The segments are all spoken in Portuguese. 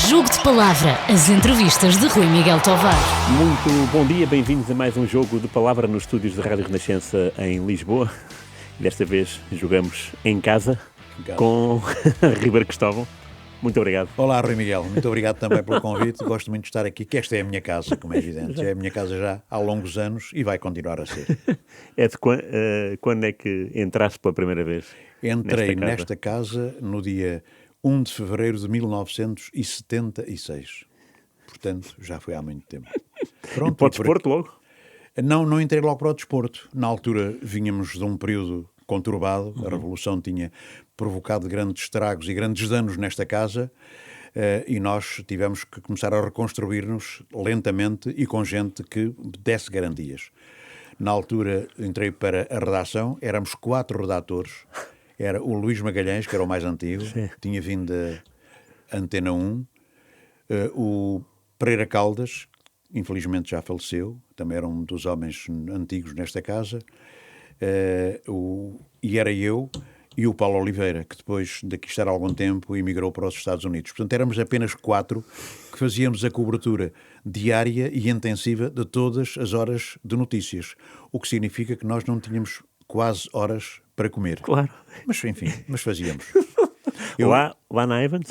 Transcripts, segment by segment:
Jogo de Palavra, as entrevistas de Rui Miguel Tovar. Muito bom dia, bem-vindos a mais um Jogo de Palavra nos estúdios da Rádio Renascença em Lisboa. Desta vez jogamos em casa com Ribeiro Cristóvão. Muito obrigado. Olá, Rui Miguel. Muito obrigado também pelo convite. Gosto muito de estar aqui, que esta é a minha casa, como é evidente. É a minha casa já há longos anos e vai continuar a ser. É de quando é que entraste pela primeira vez? Entrei nesta casa no dia 1 de fevereiro de 1976. Portanto, já foi há muito tempo. Pronto, e para o desporto logo? Não entrei logo para o desporto. Na altura vínhamos de um período conturbado. A Revolução tinha provocado grandes estragos e grandes danos nesta casa e nós tivemos que começar a reconstruir-nos lentamente e com gente que desse garantias. Na altura entrei para a redação, éramos 4 redatores. Era o Luís Magalhães, que era o mais antigo, tinha vindo da Antena 1, o Pereira Caldas, infelizmente já faleceu, também era um dos homens antigos nesta casa, e era eu e o Paulo Oliveira, que depois de aqui estar há algum tempo emigrou para os Estados Unidos. Portanto, éramos apenas 4 que fazíamos a cobertura diária e intensiva de todas as horas de notícias, o que significa que nós não tínhamos quase horas para comer. Claro. Mas, enfim, fazíamos. Lá na Ivans?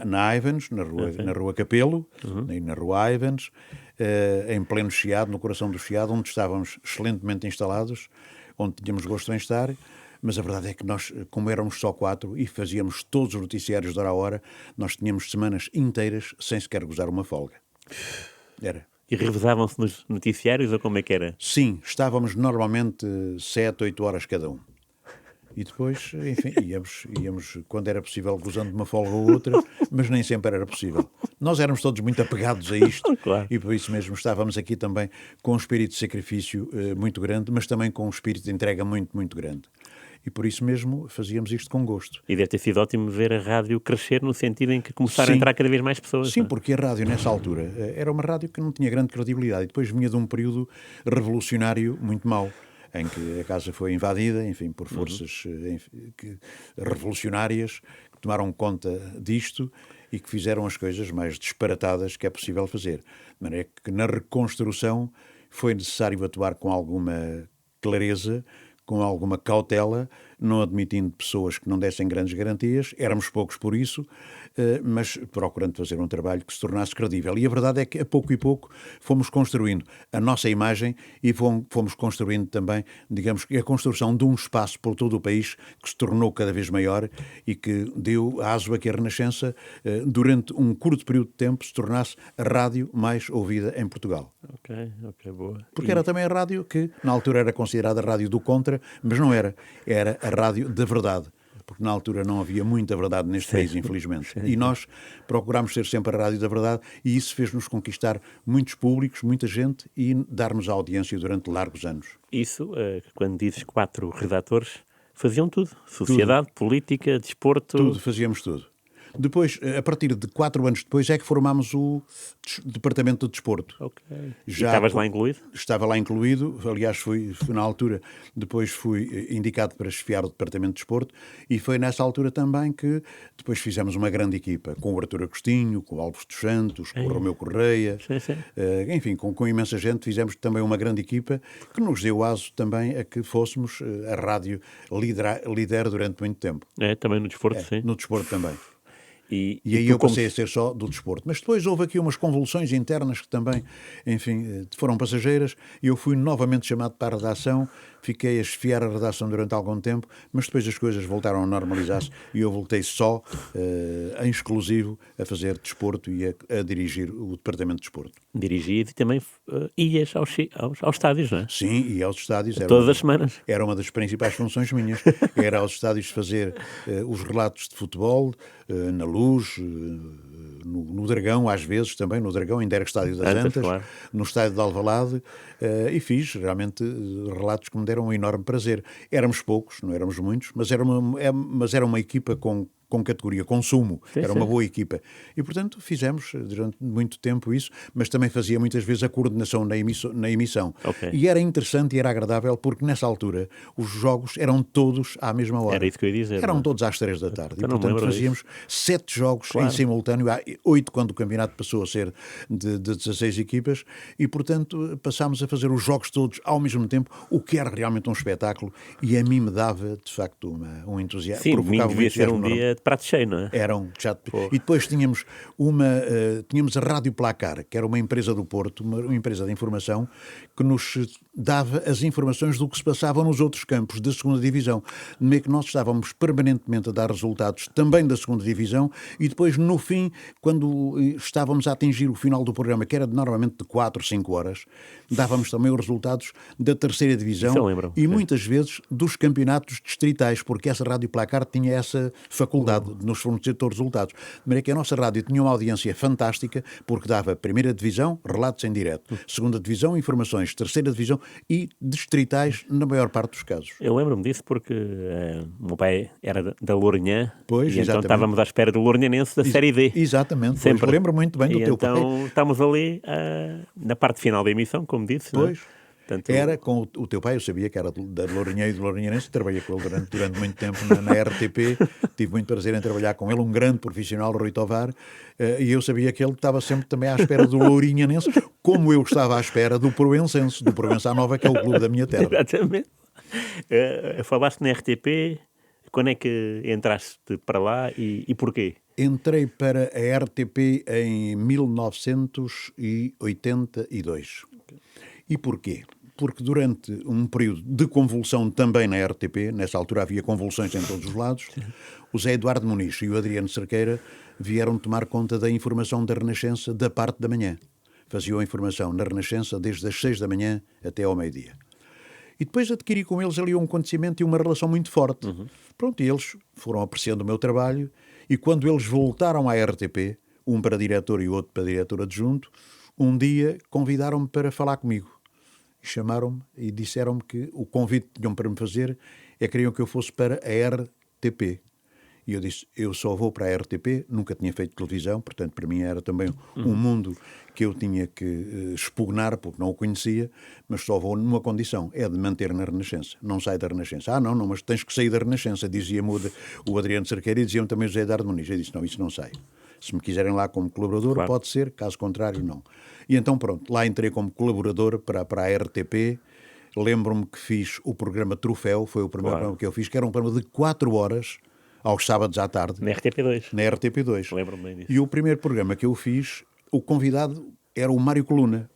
Na Ivans, na rua Capelo, e na rua Ivans, em pleno Chiado, no coração do Chiado, onde estávamos excelentemente instalados, onde tínhamos gosto em estar, mas a verdade é que nós, como éramos só 4 e fazíamos todos os noticiários de hora a hora, nós tínhamos semanas inteiras sem sequer gozar uma folga. Era. E revezavam-se nos noticiários ou como é que era? Sim, estávamos normalmente 7, 8 horas cada um. E depois, enfim, íamos quando era possível, gozando uma folga ou outra, mas nem sempre era possível. Nós éramos todos muito apegados a isto, claro. E por isso mesmo estávamos aqui também com um espírito de sacrifício muito grande, mas também com um espírito de entrega muito, muito grande. E por isso mesmo fazíamos isto com gosto. E deve ter sido ótimo ver a rádio crescer no sentido em que começaram a entrar cada vez mais pessoas. Sim, porque a rádio nessa altura era uma rádio que não tinha grande credibilidade e depois vinha de um período revolucionário muito mau, em que a casa foi invadida, enfim, por forças revolucionárias que tomaram conta disto e que fizeram as coisas mais disparatadas que é possível fazer. De maneira que na reconstrução foi necessário atuar com alguma clareza, com alguma cautela, não admitindo pessoas que não dessem grandes garantias. Éramos poucos por isso, mas procurando fazer um trabalho que se tornasse credível. E a verdade é que, a pouco e pouco, fomos construindo a nossa imagem e fomos construindo também, digamos, a construção de um espaço por todo o país que se tornou cada vez maior e que deu aso a que a Renascença, durante um curto período de tempo, se tornasse a rádio mais ouvida em Portugal. Ok, boa. Porque era também a rádio que, na altura, era considerada a rádio do contra, mas não era. Era a rádio da verdade. Porque na altura não havia muita verdade neste país, infelizmente. E nós procurámos ser sempre a rádio da verdade e isso fez-nos conquistar muitos públicos, muita gente e dar-nos a audiência durante largos anos. Isso, quando dizes 4 redatores, faziam tudo. Sociedade, tudo. Política, desporto... Tudo, fazíamos tudo. Depois, a partir de 4 anos depois, é que formámos o Departamento de Desporto. Ok. Já estavas lá incluído? Estava lá incluído. Aliás, fui na altura, depois fui indicado para chefiar o Departamento de Desporto e foi nessa altura também que depois fizemos uma grande equipa, com o Artur Agostinho, com o Alves dos Santos, com o Romeu Correia, enfim, com imensa gente. Fizemos também uma grande equipa que nos deu aso também a que fôssemos a rádio líder durante muito tempo. Também no desporto, sim. No desporto também. E aí eu passei a ser só do desporto. Mas depois houve aqui umas convulsões internas que também, enfim, foram passageiras. E eu fui novamente chamado para a redação, fiquei a chefiar a redação durante algum tempo, mas depois as coisas voltaram a normalizar-se e eu voltei só, em exclusivo, a fazer desporto e a dirigir o Departamento de Desporto. Dirigido e também ias aos estádios, não é? Sim, ia aos estádios. Todas as semanas. Era uma das principais funções minhas. Era aos estádios fazer os relatos de futebol, na Luz, no Dragão, às vezes também, no Dragão, ainda era Estádio das Antas, claro. No Estádio de Alvalade, e fiz realmente relatos que me deram um enorme prazer. Éramos poucos, não éramos muitos, mas era uma equipa com com categoria consumo, Sim, era sim. uma boa equipa. E, portanto, fizemos durante muito tempo isso, mas também fazia muitas vezes a coordenação na emissão. Ok. E era interessante e era agradável, porque nessa altura os jogos eram todos à mesma hora. Era isso que eu ia dizer, Eram não é? todos às 3 da tarde. Eu E, não me portanto, lembro fazíamos 7 jogos Claro. em simultâneo, há 8 quando o campeonato passou a ser de 16 equipas, e, portanto, passámos a fazer os jogos todos ao mesmo tempo, o que era realmente um espetáculo, e a mim me dava, de facto, um entusiasmo. Sim, domingo devia ser um enorme. dia de prato cheio, não é? Eram já. E depois tínhamos tínhamos a Rádio Placar, que era uma empresa do Porto, uma empresa de informação, que nos dava as informações do que se passava nos outros campos da segunda divisão. De meio que nós estávamos permanentemente a dar resultados também da segunda divisão, e depois, no fim, quando estávamos a atingir o final do programa, que era normalmente de 4, 5 horas, dávamos também os resultados da terceira divisão Isso eu lembro, e sim. muitas vezes dos campeonatos distritais, porque essa Rádio Placar tinha essa faculdade de nos fornecer todos os resultados. De maneira que a nossa rádio tinha uma audiência fantástica, porque dava primeira divisão, relatos em direto, segunda divisão, informações, terceira divisão e distritais na maior parte dos casos. Eu lembro-me disso porque o meu pai era da Lourinhã, Pois, e então exatamente. estávamos à espera do Lourinhanense da Série D. Exatamente, Sempre. pois, lembro muito bem do E teu então pai. estamos ali na parte final da emissão, como disse. não é? Pois. Portanto, Era com o teu pai, eu sabia que era da Lourinhã e do Lourinhanense, trabalhei com ele durante muito tempo na RTP, tive muito prazer em trabalhar com ele, um grande profissional, Rui Tovar, e eu sabia que ele estava sempre também à espera do Lourinhanense, como eu estava à espera do Proencense, do Provença Nova, que é o clube da minha terra. Exatamente. Falaste na RTP, quando é que entraste para lá e porquê? Entrei para a RTP em 1982. E porquê? Porque durante um período de convulsão também na RTP, nessa altura havia convulsões em todos os lados, o Zé Eduardo Muniz e o Adriano Cerqueira vieram tomar conta da informação da Renascença da parte da manhã. Faziam a informação na Renascença desde as 6 da manhã até ao meio-dia. E depois adquiri com eles ali um acontecimento e uma relação muito forte. Pronto, e eles foram apreciando o meu trabalho, e quando eles voltaram à RTP, um para diretor e o outro para diretor adjunto, um dia convidaram-me para falar comigo. Chamaram-me e disseram-me que o convite que tinham para me fazer queriam que eu fosse para a RTP. E eu disse, eu só vou para a RTP, nunca tinha feito televisão, portanto para mim era também um mundo que eu tinha que expugnar, porque não o conhecia, mas só vou numa condição, é de manter na Renascença, não sai da Renascença. Não, mas tens que sair da Renascença, dizia-me o Adriano Cerqueira e dizia-me também o José Eduardo Muniz. Eu disse, não, isso não sai. Se me quiserem lá como colaborador, Claro. pode ser, caso contrário, não. E então, pronto, lá entrei como colaborador para a RTP. Lembro-me que fiz o programa Troféu, foi o primeiro programa que eu fiz, que era um programa de 4 horas, aos sábados à tarde, Na RTP2. na RTP2. Lembro-me bem disso. E o primeiro programa que eu fiz, o convidado era o Mário Coluna.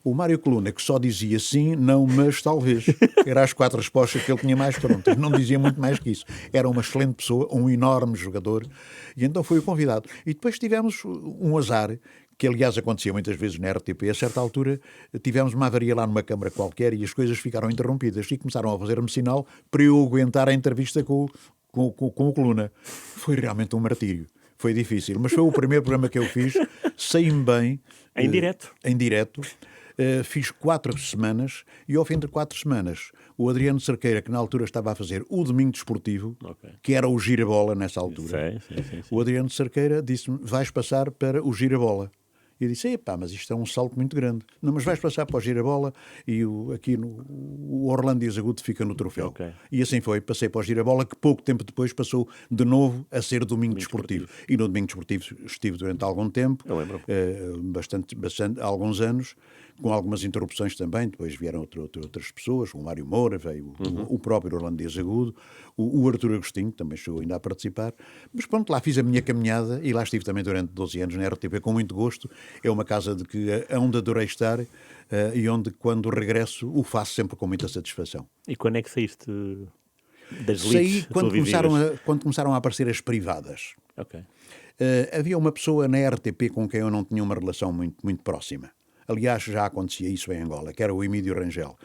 O Mário Coluna, que só dizia sim, não, mas talvez. Era as 4 respostas que ele tinha mais prontas. Não dizia muito mais que isso. Era uma excelente pessoa, um enorme jogador. E então foi o convidado. E depois tivemos um azar, que aliás acontecia muitas vezes na RTP. A certa altura tivemos uma avaria lá numa câmara qualquer e as coisas ficaram interrompidas. E começaram a fazer-me sinal para eu aguentar a entrevista com o Coluna. Foi realmente um martírio. Foi difícil, mas foi o primeiro programa que eu fiz. Saí-me bem. Em direto. Em direto. Fiz 4 semanas e ao fim de 4 semanas o Adriano Cerqueira, que na altura estava a fazer o Domingo Desportivo, que era o Girabola nessa altura. Sim. O Adriano Cerqueira disse-me, vais passar para o Girabola. E eu disse, epá, mas isto é um salto muito grande. Não, mas vais passar para o Girabola e aqui o Orlando e Agudo fica no Troféu. Ok. E assim foi, passei para o Girabola, que pouco tempo depois passou de novo a ser Domingo Desportivo. E no Domingo Desportivo estive durante algum tempo, Eu lembro. bastante, alguns anos, com algumas interrupções também. Depois vieram outras pessoas, o Mário Moura, veio o próprio Orlando Agudo, o Artur Agostinho, também chegou ainda a participar. Mas pronto, lá fiz a minha caminhada e lá estive também durante 12 anos na RTP com muito gosto. É uma casa onde adorei estar e onde, quando regresso, o faço sempre com muita satisfação. E quando é que saíste das Saí leads quando televisivas? quando começaram a aparecer as privadas. Ok. Havia uma pessoa na RTP com quem eu não tinha uma relação muito, muito próxima. Aliás, já acontecia isso em Angola, que era o Emílio Rangel.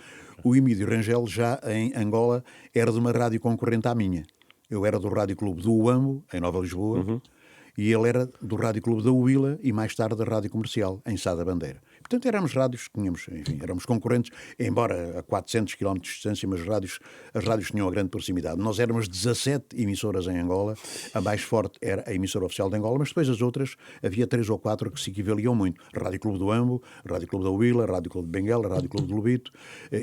O Emílio Rangel, já em Angola, era de uma rádio concorrente à minha. Eu era do Rádio Clube do Uambo, em Nova Lisboa, e ele era do Rádio Clube da Huila e mais tarde da Rádio Comercial, em Sá da Bandeira. Portanto, éramos rádios que tínhamos, enfim, éramos concorrentes, embora a 400 km de distância, mas as rádios tinham uma grande proximidade. Nós éramos 17 emissoras em Angola, a mais forte era a emissora oficial de Angola, mas depois as outras, havia 3 ou 4 que se equivaliam muito. Rádio Clube do Ambo, Rádio Clube da Huila, Rádio Clube de Benguela, Rádio Clube de Lobito,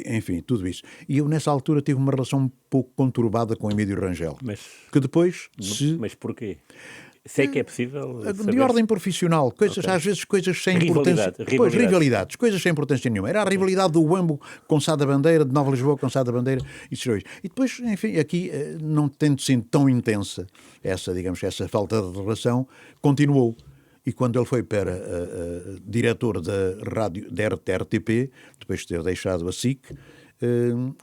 enfim, tudo isso. E eu, nessa altura, tive uma relação um pouco conturbada com Emílio Rangel, que depois Mas porquê? Sei que é possível de saber ordem profissional, às vezes coisas sem importância. Pois, rivalidades, coisas sem importância nenhuma. Era a rivalidade do Uambo com Sá da Bandeira, de Nova Lisboa com Sá da Bandeira e Serões. E depois, enfim, aqui, não tendo sido tão intensa essa falta de relação, continuou. E quando ele foi para diretor da rádio da RTP, depois de ter deixado a SIC,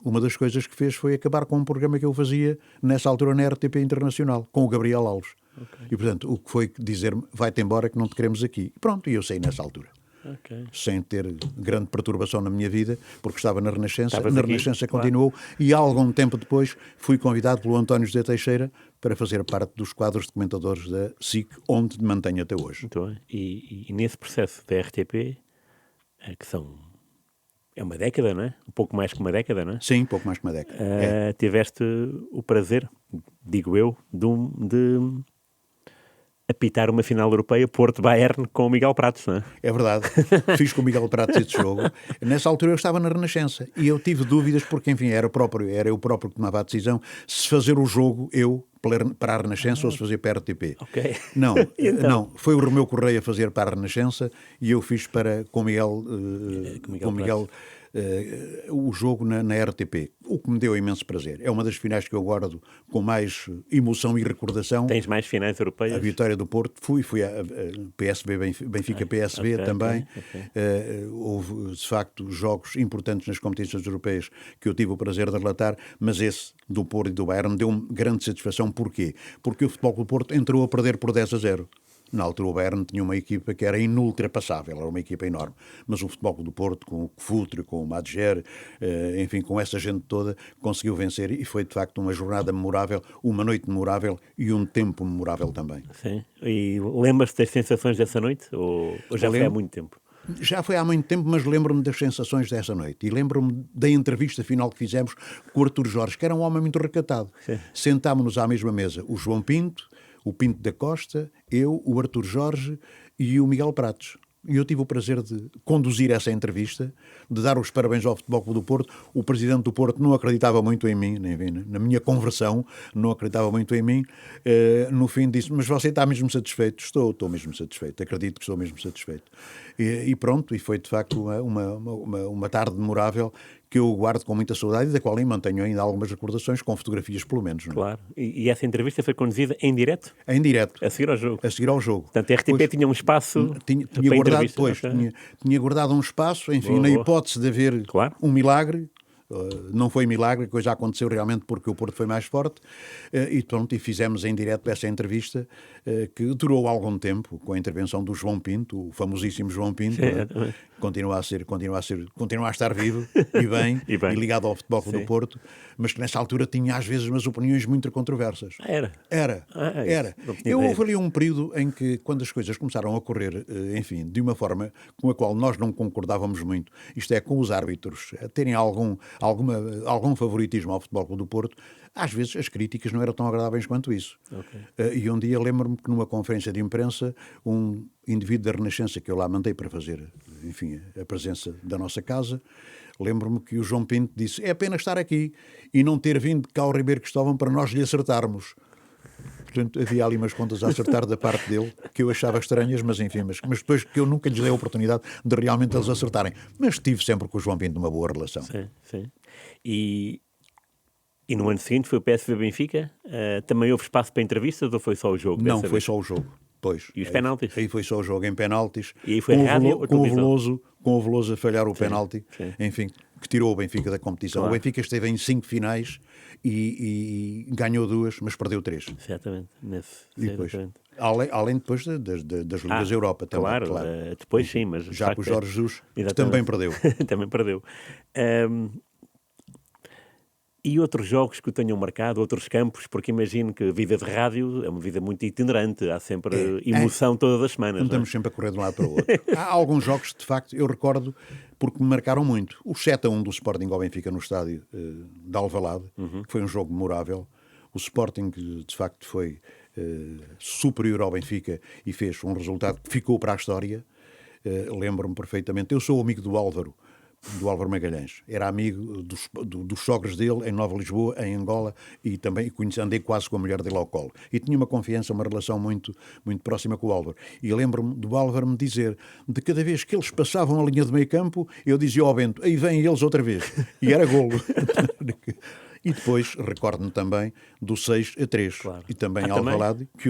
uma das coisas que fez foi acabar com um programa que eu fazia nessa altura na RTP Internacional, com o Gabriel Alves. Okay. E, portanto, o que foi dizer-me, vai-te embora que não te queremos aqui. E pronto, e eu saí nessa altura. Okay. Sem ter grande perturbação na minha vida, porque estava na Renascença. Renascença continuou, claro. E há algum tempo depois fui convidado pelo António José Teixeira para fazer parte dos quadros de comentadores da SIC, onde me mantenho até hoje. Muito bem. E nesse processo da RTP, que é uma década, não é? Um pouco mais que uma década, não é? Sim, um pouco mais que uma década. Tiveste o prazer, digo eu, de apitar uma final europeia Porto-Bayern com o Miguel Pratos, não é? É verdade. Fiz com o Miguel Pratos esse jogo. Nessa altura eu estava na Renascença e eu tive dúvidas porque, enfim, era eu próprio que tomava a decisão se fazer o jogo para a Renascença ou se fazer para a RTP. Okay. Não, então... não, foi o Romeu Correia fazer para a Renascença e eu fiz com Miguel o jogo na RTP, o que me deu imenso prazer. É uma das finais que eu guardo com mais emoção e recordação. Tens mais finais europeias? A vitória do Porto, fui a PSV, Benfica-PSV também. Okay. Houve, de facto, jogos importantes nas competições europeias que eu tive o prazer de relatar, mas esse do Porto e do Bayern deu-me grande satisfação. Porquê? Porque o Futebol Clube do Porto entrou a perder por 10-0. Na altura o Bayern tinha uma equipa que era inultrapassável, era uma equipa enorme. Mas o Futebol Clube do Porto, com o Futre, com o Madger, enfim, com essa gente toda, conseguiu vencer e foi de facto uma jornada memorável, uma noite memorável e um tempo memorável também. Sim. E lembras-te das sensações dessa noite ou já foi há muito tempo? Já foi há muito tempo, mas lembro-me das sensações dessa noite. E lembro-me da entrevista final que fizemos com o Artur Jorge, que era um homem muito recatado. Sim. Sentámos-nos à mesma mesa, o João Pinto, o Pinto da Costa, eu, o Artur Jorge e o Miguel Pratos. E eu tive o prazer de conduzir essa entrevista, de dar os parabéns ao Futebol Clube do Porto. O presidente do Porto não acreditava muito em mim, na minha conversão, não acreditava muito em mim. No fim disse, mas você está mesmo satisfeito? Estou mesmo satisfeito, acredito que estou mesmo satisfeito. E pronto, e foi de facto uma tarde memorável que eu guardo com muita saudade e da qual eu mantenho ainda algumas recordações, com fotografias pelo menos. Não é? Claro. E essa entrevista foi conduzida em direto? Em direto. A seguir ao jogo? A seguir ao jogo. Portanto, a RTP tinha um espaço tinha guardado, pois, tinha guardado um espaço, enfim, na hipótese de haver um milagre. Não foi milagre, a coisa aconteceu realmente porque o Porto foi mais forte e pronto, e fizemos em direto essa entrevista que durou algum tempo, com a intervenção do João Pinto, o famosíssimo João Pinto. Sim, continua a estar vivo e bem, e ligado ao Futebol Clube do Porto, mas que nessa altura tinha às vezes umas opiniões muito controversas. Era. Houve ali um período em que, quando as coisas começaram a correr, enfim, de uma forma com a qual nós não concordávamos muito, isto é, com os árbitros terem algum favoritismo ao Futebol Clube do Porto, às vezes as críticas não eram tão agradáveis quanto isso. Okay. E um dia lembro-me que numa conferência de imprensa, um indivíduo da Renascença que eu lá mandei para fazer, enfim, a presença da nossa casa, lembro-me que o João Pinto disse, é pena estar aqui e não ter vindo cá ao Ribeiro Cristóvão para nós lhe acertarmos. Portanto, havia ali umas contas a acertar da parte dele, que eu achava estranhas, mas enfim, mas depois que eu nunca lhes dei a oportunidade de realmente eles acertarem. Mas tive sempre com o João Pinto uma boa relação. Sim, sim. E no ano seguinte foi o PSV Benfica? Também houve espaço para entrevistas ou foi só o jogo? Não, foi só o jogo. Pois. E os penaltis? Aí foi só o jogo em penaltis. E aí foi com o Veloso a falhar o penalti, enfim, que tirou o Benfica da competição. Claro. O Benfica esteve em 5 finais e ganhou 2, mas perdeu 3. Exatamente. Além depois das Ligas Europa também. Claro. Depois sim, mas... Já com o Jorge Jesus, que também perdeu. Também perdeu. E outros jogos que o tenham marcado, outros campos, porque imagino que a vida de rádio é uma vida muito itinerante, há sempre emoção todas as semanas. Não estamos sempre a correr de um lado para o outro. Há alguns jogos, de facto, eu recordo, porque me marcaram muito. O 7-1 do Sporting ao Benfica no estádio de Alvalade, que foi um jogo memorável. O Sporting, de facto, foi superior ao Benfica e fez um resultado que ficou para a história. Lembro-me perfeitamente. Eu sou amigo do Álvaro Magalhães. Era amigo dos sogros dele em Nova Lisboa, em Angola, e também andei quase com a mulher dele ao colo. E tinha uma confiança, uma relação muito, muito próxima com o Álvaro. E lembro-me do Álvaro me dizer, de cada vez que eles passavam a linha de meio campo, eu dizia ao Bento, aí vêm eles outra vez. E era golo. E depois, recordo-me também do 6-3. Claro. E também Alvalade, que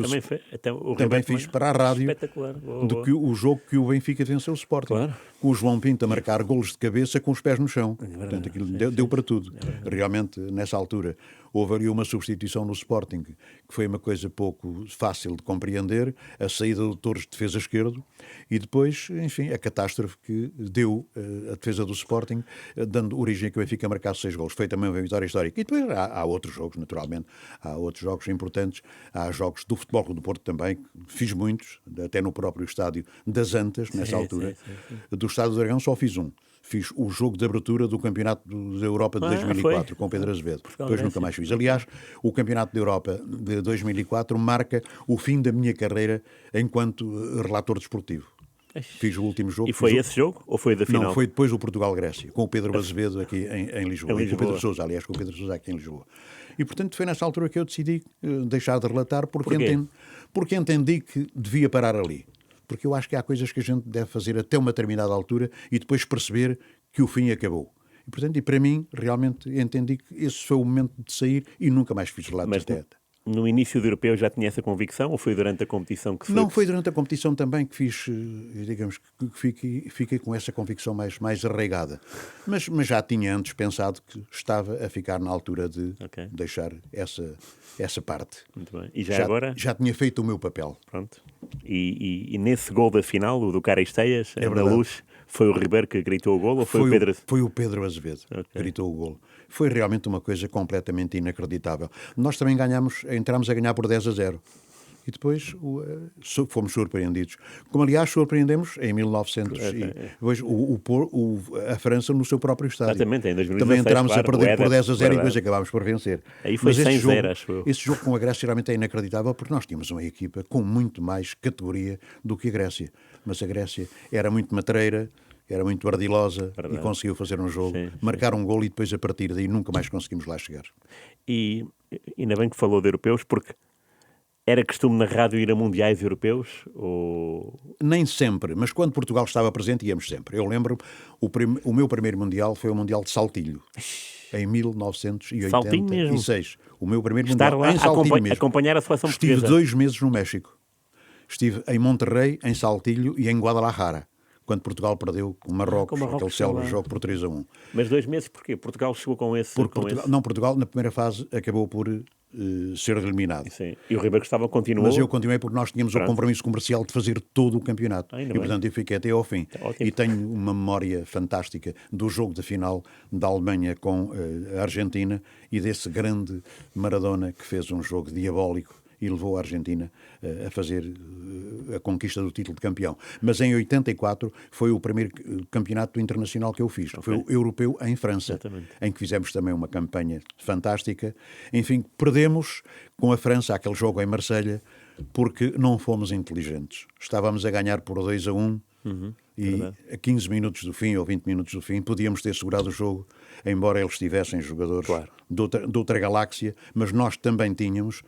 também fiz para a rádio que o jogo que o Benfica venceu o Sporting. Claro. Com o João Pinto a marcar golos de cabeça com os pés no chão. Portanto, aquilo deu para tudo. Realmente, nessa altura, houve ali uma substituição no Sporting, que foi uma coisa pouco fácil de compreender, a saída do Torres de defesa esquerdo, e depois, enfim, a catástrofe que deu a defesa do Sporting, dando origem a que o Benfica marcasse 6 golos. Foi também uma vitória histórica. E depois há outros jogos, naturalmente, há outros jogos importantes, há jogos do Futebol Clube do Porto também, fiz muitos, até no próprio estádio das Antas, nessa altura. Sim. Do Estádio do Dragão só fiz um. Fiz o jogo de abertura do Campeonato da Europa de 2004 com o Pedro Azevedo. Depois nunca mais fiz. Aliás, o Campeonato da Europa de 2004 marca o fim da minha carreira enquanto relator desportivo. Fiz o último jogo. E foi esse jogo ou foi da final? Não, foi depois o Portugal-Grécia, com o Pedro Azevedo aqui em Lisboa. E com o Pedro Sousa, aliás, com o Pedro Sousa aqui em Lisboa. E, portanto, foi nessa altura que eu decidi deixar de relatar, porque entendi que devia parar ali. Porque eu acho que há coisas que a gente deve fazer até uma determinada altura e depois perceber que o fim acabou. E, portanto, para mim, realmente entendi que esse foi o momento de sair e nunca mais fiz relatos até. No início do europeu já tinha essa convicção ou foi durante a competição que foi? Não, foi durante a competição também que fiz, digamos, que fiquei com essa convicção mais arraigada. Mas já tinha antes pensado que estava a ficar na altura de deixar essa parte. Muito bem. E já agora? Já tinha feito o meu papel. Pronto. E nesse gol da final, o do Caristeias, na Luz, foi o Ribeiro que gritou o gol ou foi o Pedro? Foi o Pedro Azevedo que gritou o gol. Foi realmente uma coisa completamente inacreditável. Nós também entramos a ganhar por 10-0. E depois fomos surpreendidos. Como, aliás, surpreendemos em 1900 depois, a França no seu próprio estádio. Exatamente, em 2016. Também entramos a perder por 10-0 e depois acabámos por vencer. Aí foi 100-0, acho eu. Esse jogo com a Grécia realmente é inacreditável porque nós tínhamos uma equipa com muito mais categoria do que a Grécia. Mas a Grécia era muito matreira, era muito ardilosa e conseguiu fazer um jogo, marcar um golo e depois a partir daí nunca mais conseguimos lá chegar. E ainda bem que falou de europeus, porque era costume na rádio ir a mundiais europeus? Ou... Nem sempre, mas quando Portugal estava presente íamos sempre. Eu lembro, o meu primeiro mundial foi o Mundial de Saltilho, em 1986. O meu primeiro mundial lá em Saltilho mesmo. Acompanhar a seleção portuguesa. Estive 2 meses no México. Estive em Monterrey, em Saltilho e em Guadalajara, quando Portugal perdeu com Marrocos, aquele célebre jogo por 3-1. Mas 2 meses porquê? Portugal chegou com esse... Não, Portugal na primeira fase acabou por ser eliminado. Sim. E o Ribeiro Gustavo continuou? Mas eu continuei porque nós tínhamos o compromisso comercial de fazer todo o campeonato. E, portanto, eu fiquei até ao fim. E tenho uma memória fantástica do jogo da final da Alemanha com a Argentina e desse grande Maradona que fez um jogo diabólico e levou a Argentina a fazer a conquista do título de campeão. Mas em 84 foi o primeiro campeonato internacional que eu fiz. Foi o europeu em França, em que fizemos também uma campanha fantástica. Enfim, perdemos com a França aquele jogo em Marselha porque não fomos inteligentes. Estávamos a ganhar por 2-1 e a 15 minutos do fim ou 20 minutos do fim podíamos ter segurado o jogo, embora eles tivessem jogadores de outra galáxia, mas nós também tínhamos.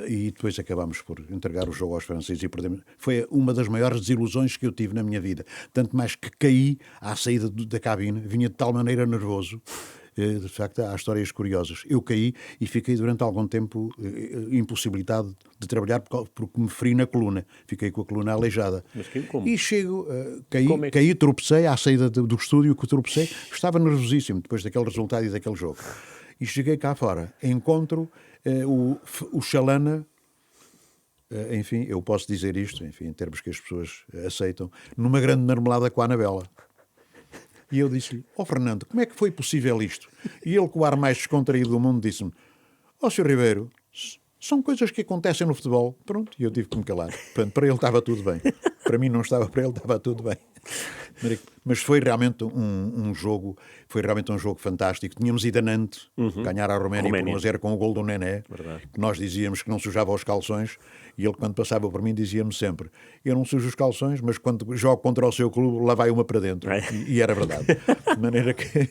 E depois acabámos por entregar o jogo aos franceses e perdemos. Foi uma das maiores desilusões que eu tive na minha vida. Tanto mais que caí à saída da cabine, vinha de tal maneira nervoso. De facto, há histórias curiosas. Eu caí e fiquei durante algum tempo impossibilitado de trabalhar porque me feri na coluna. Fiquei com a coluna aleijada. Mas como? E chego, caí, tropecei à saída do estúdio que tropecei. Estava nervosíssimo depois daquele resultado e daquele jogo. E cheguei cá fora. Encontro o Chalana, enfim, eu posso dizer isto, enfim, em termos que as pessoas aceitam, numa grande marmelada com a Anabela. E eu disse-lhe, Fernando, como é que foi possível isto? E ele, com o ar mais descontraído do mundo, disse-me, Sr. Ribeiro, são coisas que acontecem no futebol. Pronto, e eu tive que me calar. Portanto, para ele estava tudo bem. Para mim não estava, para ele estava tudo bem. Mas foi realmente um jogo fantástico. Tínhamos ido a Nantes, ganhar a Roménia por 1-0 com o gol do Nené, que nós dizíamos que não sujava os calções, e ele, quando passava por mim, dizia-me sempre, eu não sujo os calções, mas quando jogo contra o seu clube, lá vai uma para dentro. E era verdade. De maneira que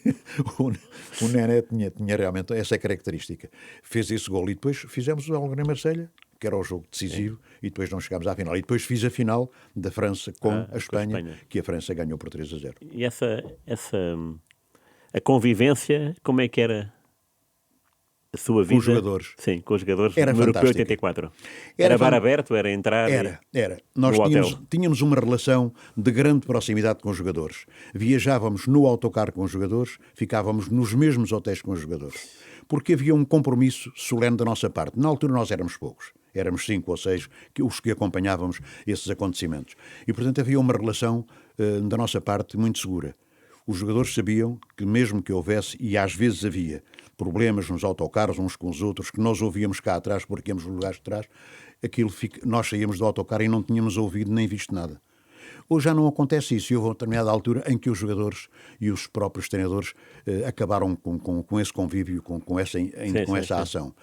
o Nené tinha realmente essa característica. Fez esse gol e depois fizemos o Algarve Marselha, que era o jogo decisivo, e depois não chegámos à final. E depois fiz a final da França com a Espanha, que a França ganhou por 3-0. E a convivência, como é que era a sua vida? Com os jogadores. Sim, com os jogadores Era no Europeu fantástico. 84. Era bar aberto, era entrar? Era. Nós tínhamos uma relação de grande proximidade com os jogadores. Viajávamos no autocarro com os jogadores, ficávamos nos mesmos hotéis com os jogadores. Porque havia um compromisso solene da nossa parte. Na altura nós éramos poucos. Éramos 5 ou 6 os que acompanhávamos esses acontecimentos. E, portanto, havia uma relação da nossa parte muito segura. Os jogadores sabiam que mesmo que houvesse, e às vezes havia, problemas nos autocarros uns com os outros, que nós ouvíamos cá atrás porque íamos nos lugares de trás, nós saíamos do autocarro e não tínhamos ouvido nem visto nada. Hoje já não acontece isso, e houve uma determinada altura em que os jogadores e os próprios treinadores acabaram com esse convívio, com essa ação.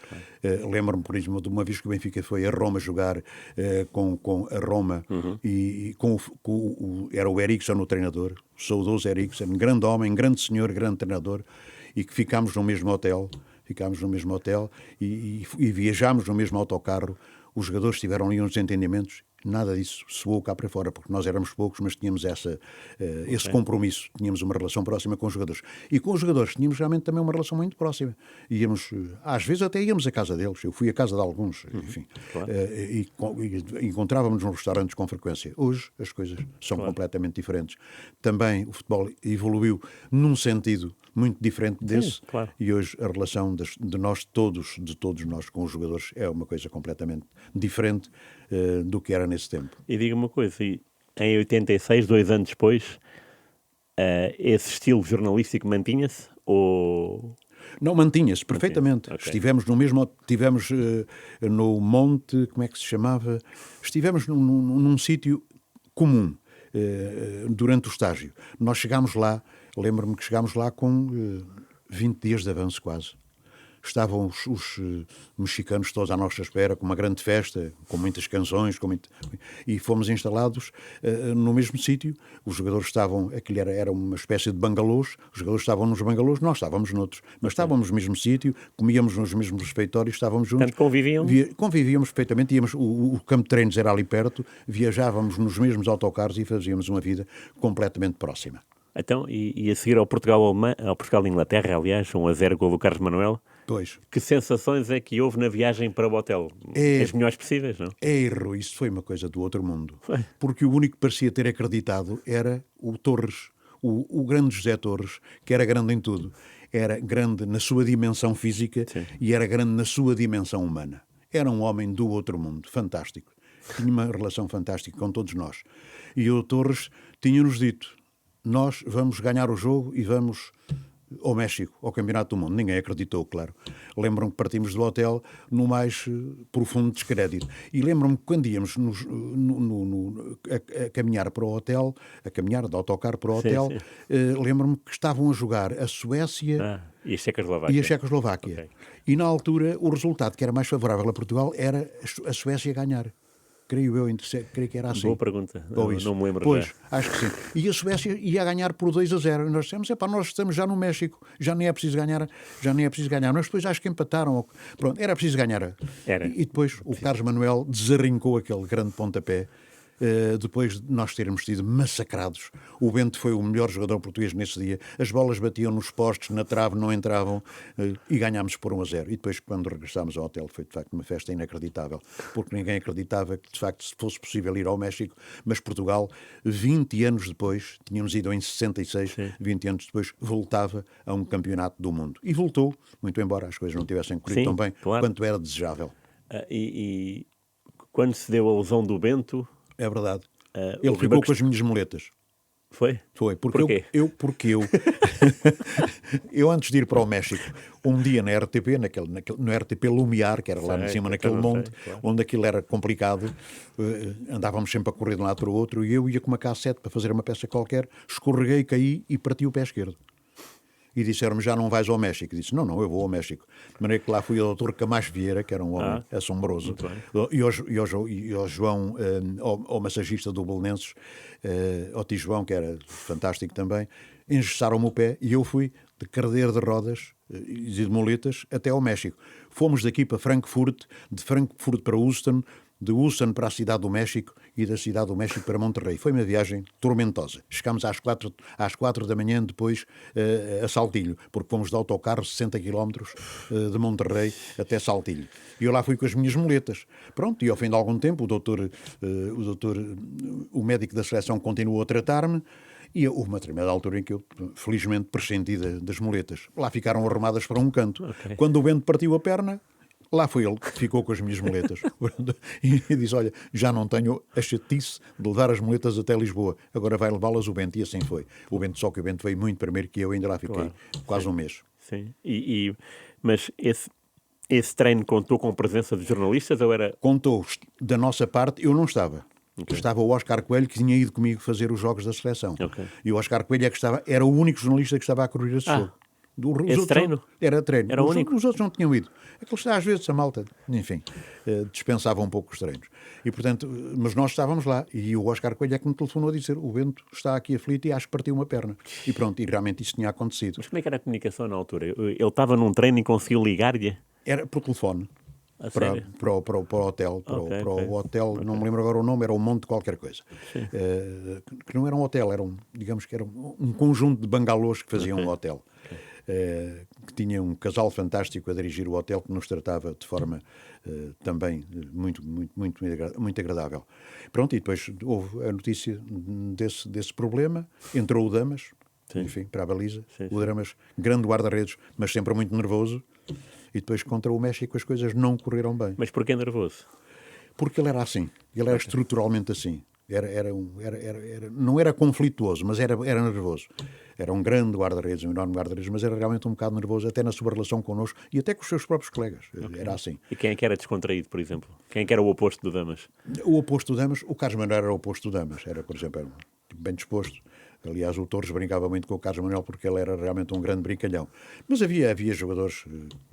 Claro. Lembro-me, por exemplo, de uma vez que o Benfica foi a Roma jogar com a Roma, e era o Eriksson o treinador, o saudoso Eriksson, grande homem, grande senhor, grande treinador, e que ficámos no mesmo hotel e viajámos no mesmo autocarro. Os jogadores tiveram ali uns entendimentos, nada disso soou cá para fora, porque nós éramos poucos, mas tínhamos esse compromisso, tínhamos uma relação próxima com os jogadores. E com os jogadores tínhamos realmente também uma relação muito próxima. Às vezes até íamos à casa deles, eu fui à casa de alguns, enfim, claro. E encontrávamos nos restaurantes com frequência. Hoje as coisas são completamente diferentes. Também o futebol evoluiu num sentido muito diferente desse, claro. E hoje a relação de todos nós com os jogadores é uma coisa completamente diferente do que era nesse tempo. E diga-me uma coisa, em 86, 2 anos depois, esse estilo jornalístico mantinha-se ou... Não, mantinha-se perfeitamente. Okay. Estivemos no Monte, como é que se chamava? Estivemos num sítio comum durante o estágio. Nós chegámos lá, lembro-me que chegámos lá com 20 dias de avanço quase. Estavam os mexicanos todos à nossa espera, com uma grande festa, com muitas canções, e fomos instalados no mesmo sítio. Os jogadores estavam, era uma espécie de bangalôs, os jogadores estavam nos bangalôs, nós estávamos noutros, mas estávamos no mesmo sítio, comíamos nos mesmos refeitórios, estávamos juntos. Portanto, conviviam? Convivíamos perfeitamente, o campo de treinos era ali perto, viajávamos nos mesmos autocarros e fazíamos uma vida completamente próxima. Então, e a seguir ao Portugal-Inglaterra, aliás, 1-0 gol do Carlos Manuel, pois. Que sensações é que houve na viagem para o hotel? As melhores possíveis, não? Erro, isso foi uma coisa do outro mundo. Foi. Porque o único que parecia ter acreditado era o Torres, o grande José Torres, que era grande em tudo. Era grande na sua dimensão física. Sim. E era grande na sua dimensão humana. Era um homem do outro mundo, fantástico. Tinha uma relação fantástica com todos nós. E o Torres tinha-nos dito, nós vamos ganhar o jogo e vamos ao México, ao Campeonato do Mundo. Ninguém acreditou, claro. Lembro-me que partimos do hotel no mais profundo descrédito. E lembro-me que quando íamos a caminhar para o hotel, a caminhar de autocarro para o hotel, lembro-me que estavam a jogar a Suécia e a Checoslováquia. Okay. E na altura o resultado que era mais favorável a Portugal era a Suécia ganhar. Creio que era assim. Boa pergunta. Não me lembro. Pois, já. Acho que sim. E a Suécia ia ganhar por 2-0. E nós dissemos, nós estamos já no México, já nem é preciso ganhar. Mas depois acho que empataram. Pronto, era preciso ganhar. E depois o Carlos Manuel desarrincou aquele grande pontapé. Depois de nós termos sido massacrados. O Bento foi o melhor jogador português nesse dia. As bolas batiam nos postes, na trave, não entravam, e ganhámos por 1-0. E depois, quando regressámos ao hotel, foi de facto uma festa inacreditável, porque ninguém acreditava que de facto fosse possível ir ao México, mas Portugal, 20 anos depois, tínhamos ido em 66, sim. 20 anos depois, voltava a um campeonato do mundo. E voltou, muito embora as coisas não tivessem corrido tão bem, claro. Quanto era desejável. E quando se deu a lesão do Bento... É verdade. Ele ficou com as minhas muletas. Foi? Foi, Porquê? Eu antes de ir para o México, um dia na RTP, no RTP Lumiar, que era lá em cima, naquele monte, claro. onde aquilo era complicado, andávamos sempre a correr de um lado para o outro, e eu ia com uma cassete para fazer uma peça qualquer, escorreguei, caí e parti o pé esquerdo. E disseram-me, já não vais ao México. Disse, não, eu vou ao México. De maneira que lá fui ao Dr. Camacho Vieira, que era um homem assombroso, e ao João, ao massagista do Belenenses, ao tio João, que era fantástico também, engessaram-me o pé e eu fui de cadeira de rodas e de muletas até ao México. Fomos daqui para Frankfurt, de Frankfurt para Houston, de Houston para a Cidade do México e da Cidade do México para Monterrey. Foi uma viagem tormentosa. Chegámos às 4 da manhã, depois a Saltilho, porque fomos de autocarro 60 km de Monterrey até Saltilho. E eu lá fui com as minhas muletas. Pronto, e ao fim de algum tempo o médico da seleção continuou a tratar-me. E houve uma determinada altura em que eu, felizmente, prescendi das muletas. Lá ficaram arrumadas para um canto. Okay. Quando o Bento partiu a perna, lá foi ele que ficou com as minhas muletas. E disse, olha, já não tenho a chatice de levar as muletas até Lisboa. Agora vai levá-las o Bento. E assim foi. Só que o Bento veio muito primeiro que eu, ainda lá fiquei quase um mês. Sim. Mas esse treino contou com a presença de jornalistas ou era... Contou. Da nossa parte, eu não estava. Okay. Estava o Oscar Coelho, que tinha ido comigo fazer os jogos da seleção. Okay. E o Oscar Coelho era o único jornalista que estava a cobrir esse jogo. Esse treino? Era treino. Era o único? Os outros não tinham ido. Aqueles, às vezes, a malta, enfim, dispensava um pouco os treinos. E, portanto, mas nós estávamos lá. E o Oscar Coelho é que me telefonou a dizer, o Bento está aqui aflito e acho que partiu uma perna. E pronto, e realmente isso tinha acontecido. Mas como é que era a comunicação na altura? Ele estava num treino e conseguiu ligar-lhe? Era por telefone. Para o hotel, o hotel, não me lembro agora o nome, era um monte de qualquer coisa. Que não era um hotel, digamos que era um conjunto de bangalôs que faziam um hotel. Que tinha um casal fantástico a dirigir o hotel que nos tratava de forma também muito agradável. Pronto, e depois houve a notícia desse problema, entrou o Damas, enfim, para a baliza, o Damas, grande guarda-redes, mas sempre muito nervoso. E depois contra o México as coisas não correram bem. Mas porquê nervoso? Porque ele era assim. Ele era estruturalmente assim. Não era conflituoso, mas era nervoso. Era um grande guarda-redes, um enorme guarda-redes, mas era realmente um bocado nervoso, até na sua relação connosco e até com os seus próprios colegas. Okay. Era assim. E quem é que era descontraído, por exemplo? Quem é que era o oposto do Damas? O oposto do Damas, o Carlos Manuel era o oposto do Damas. Era, por exemplo, era bem disposto. Aliás, o Torres brincava muito com o Carlos Manuel porque ele era realmente um grande brincalhão. Mas havia jogadores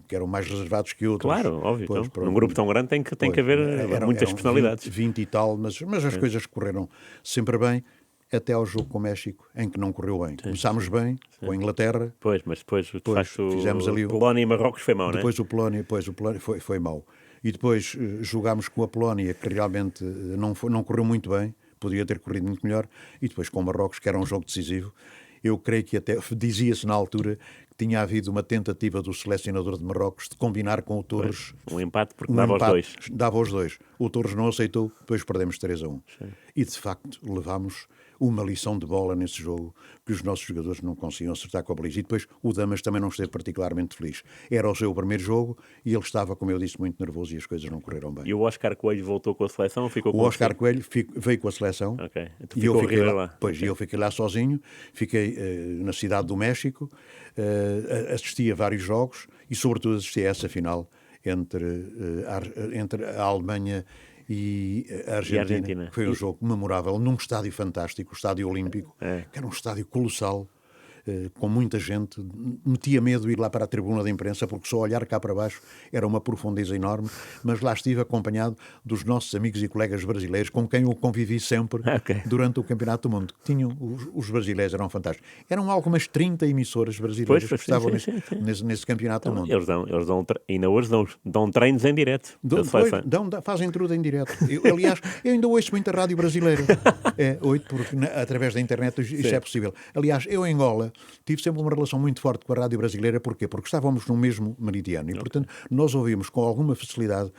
que eram mais reservados que outros. Claro, óbvio. Então, num grupo tão grande tem que haver muitas personalidades. 20 e tal, mas as coisas correram sempre bem, até ao jogo com o México, em que não correu bem. Começámos bem, com a Inglaterra. Pois, mas depois de facto, fizemos ali Polónia e Marrocos foi mau, não é? Depois o Polónia foi mau. E depois jogámos com a Polónia, que realmente não correu muito bem. Podia ter corrido muito melhor, e depois com o Marrocos, que era um jogo decisivo. Eu creio que até dizia-se na altura que tinha havido uma tentativa do selecionador de Marrocos de combinar com o Torres. Um empate, porque dava aos dois. O Torres não aceitou, depois perdemos 3-1. Sim. E de facto levámos uma lição de bola nesse jogo que os nossos jogadores não conseguiam acertar com a baliza. E depois o Damas também não esteve particularmente feliz. Era o seu primeiro jogo e ele estava, como eu disse, muito nervoso e as coisas não correram bem. E o Oscar Coelho voltou com a seleção ou ficou com o Oscar Coelho veio com a seleção. Okay. Então, e eu fiquei lá. Pois, eu fiquei lá sozinho, fiquei na Cidade do México, assisti a vários jogos e sobretudo assisti a essa final entre a Alemanha e a Argentina. Foi um jogo memorável, num estádio fantástico, o Estádio Olímpico, que era um estádio colossal, com muita gente. Metia medo ir lá para a tribuna da imprensa, porque só olhar cá para baixo era uma profundeza enorme, mas lá estive acompanhado dos nossos amigos e colegas brasileiros, com quem eu convivi sempre durante o Campeonato do Mundo. Os brasileiros eram fantásticos. Eram algumas 30 emissoras brasileiras que estavam nesse Campeonato do Mundo. Eles ainda hoje dão treinos em direto. Fazem tudo em direto. Aliás, eu ainda ouço muita rádio brasileira. Porque através da internet isso é possível. Aliás, eu em Angola, tive sempre uma relação muito forte com a rádio brasileira. Porquê? Porque estávamos no mesmo meridiano. E, portanto, nós ouvíamos com alguma facilidade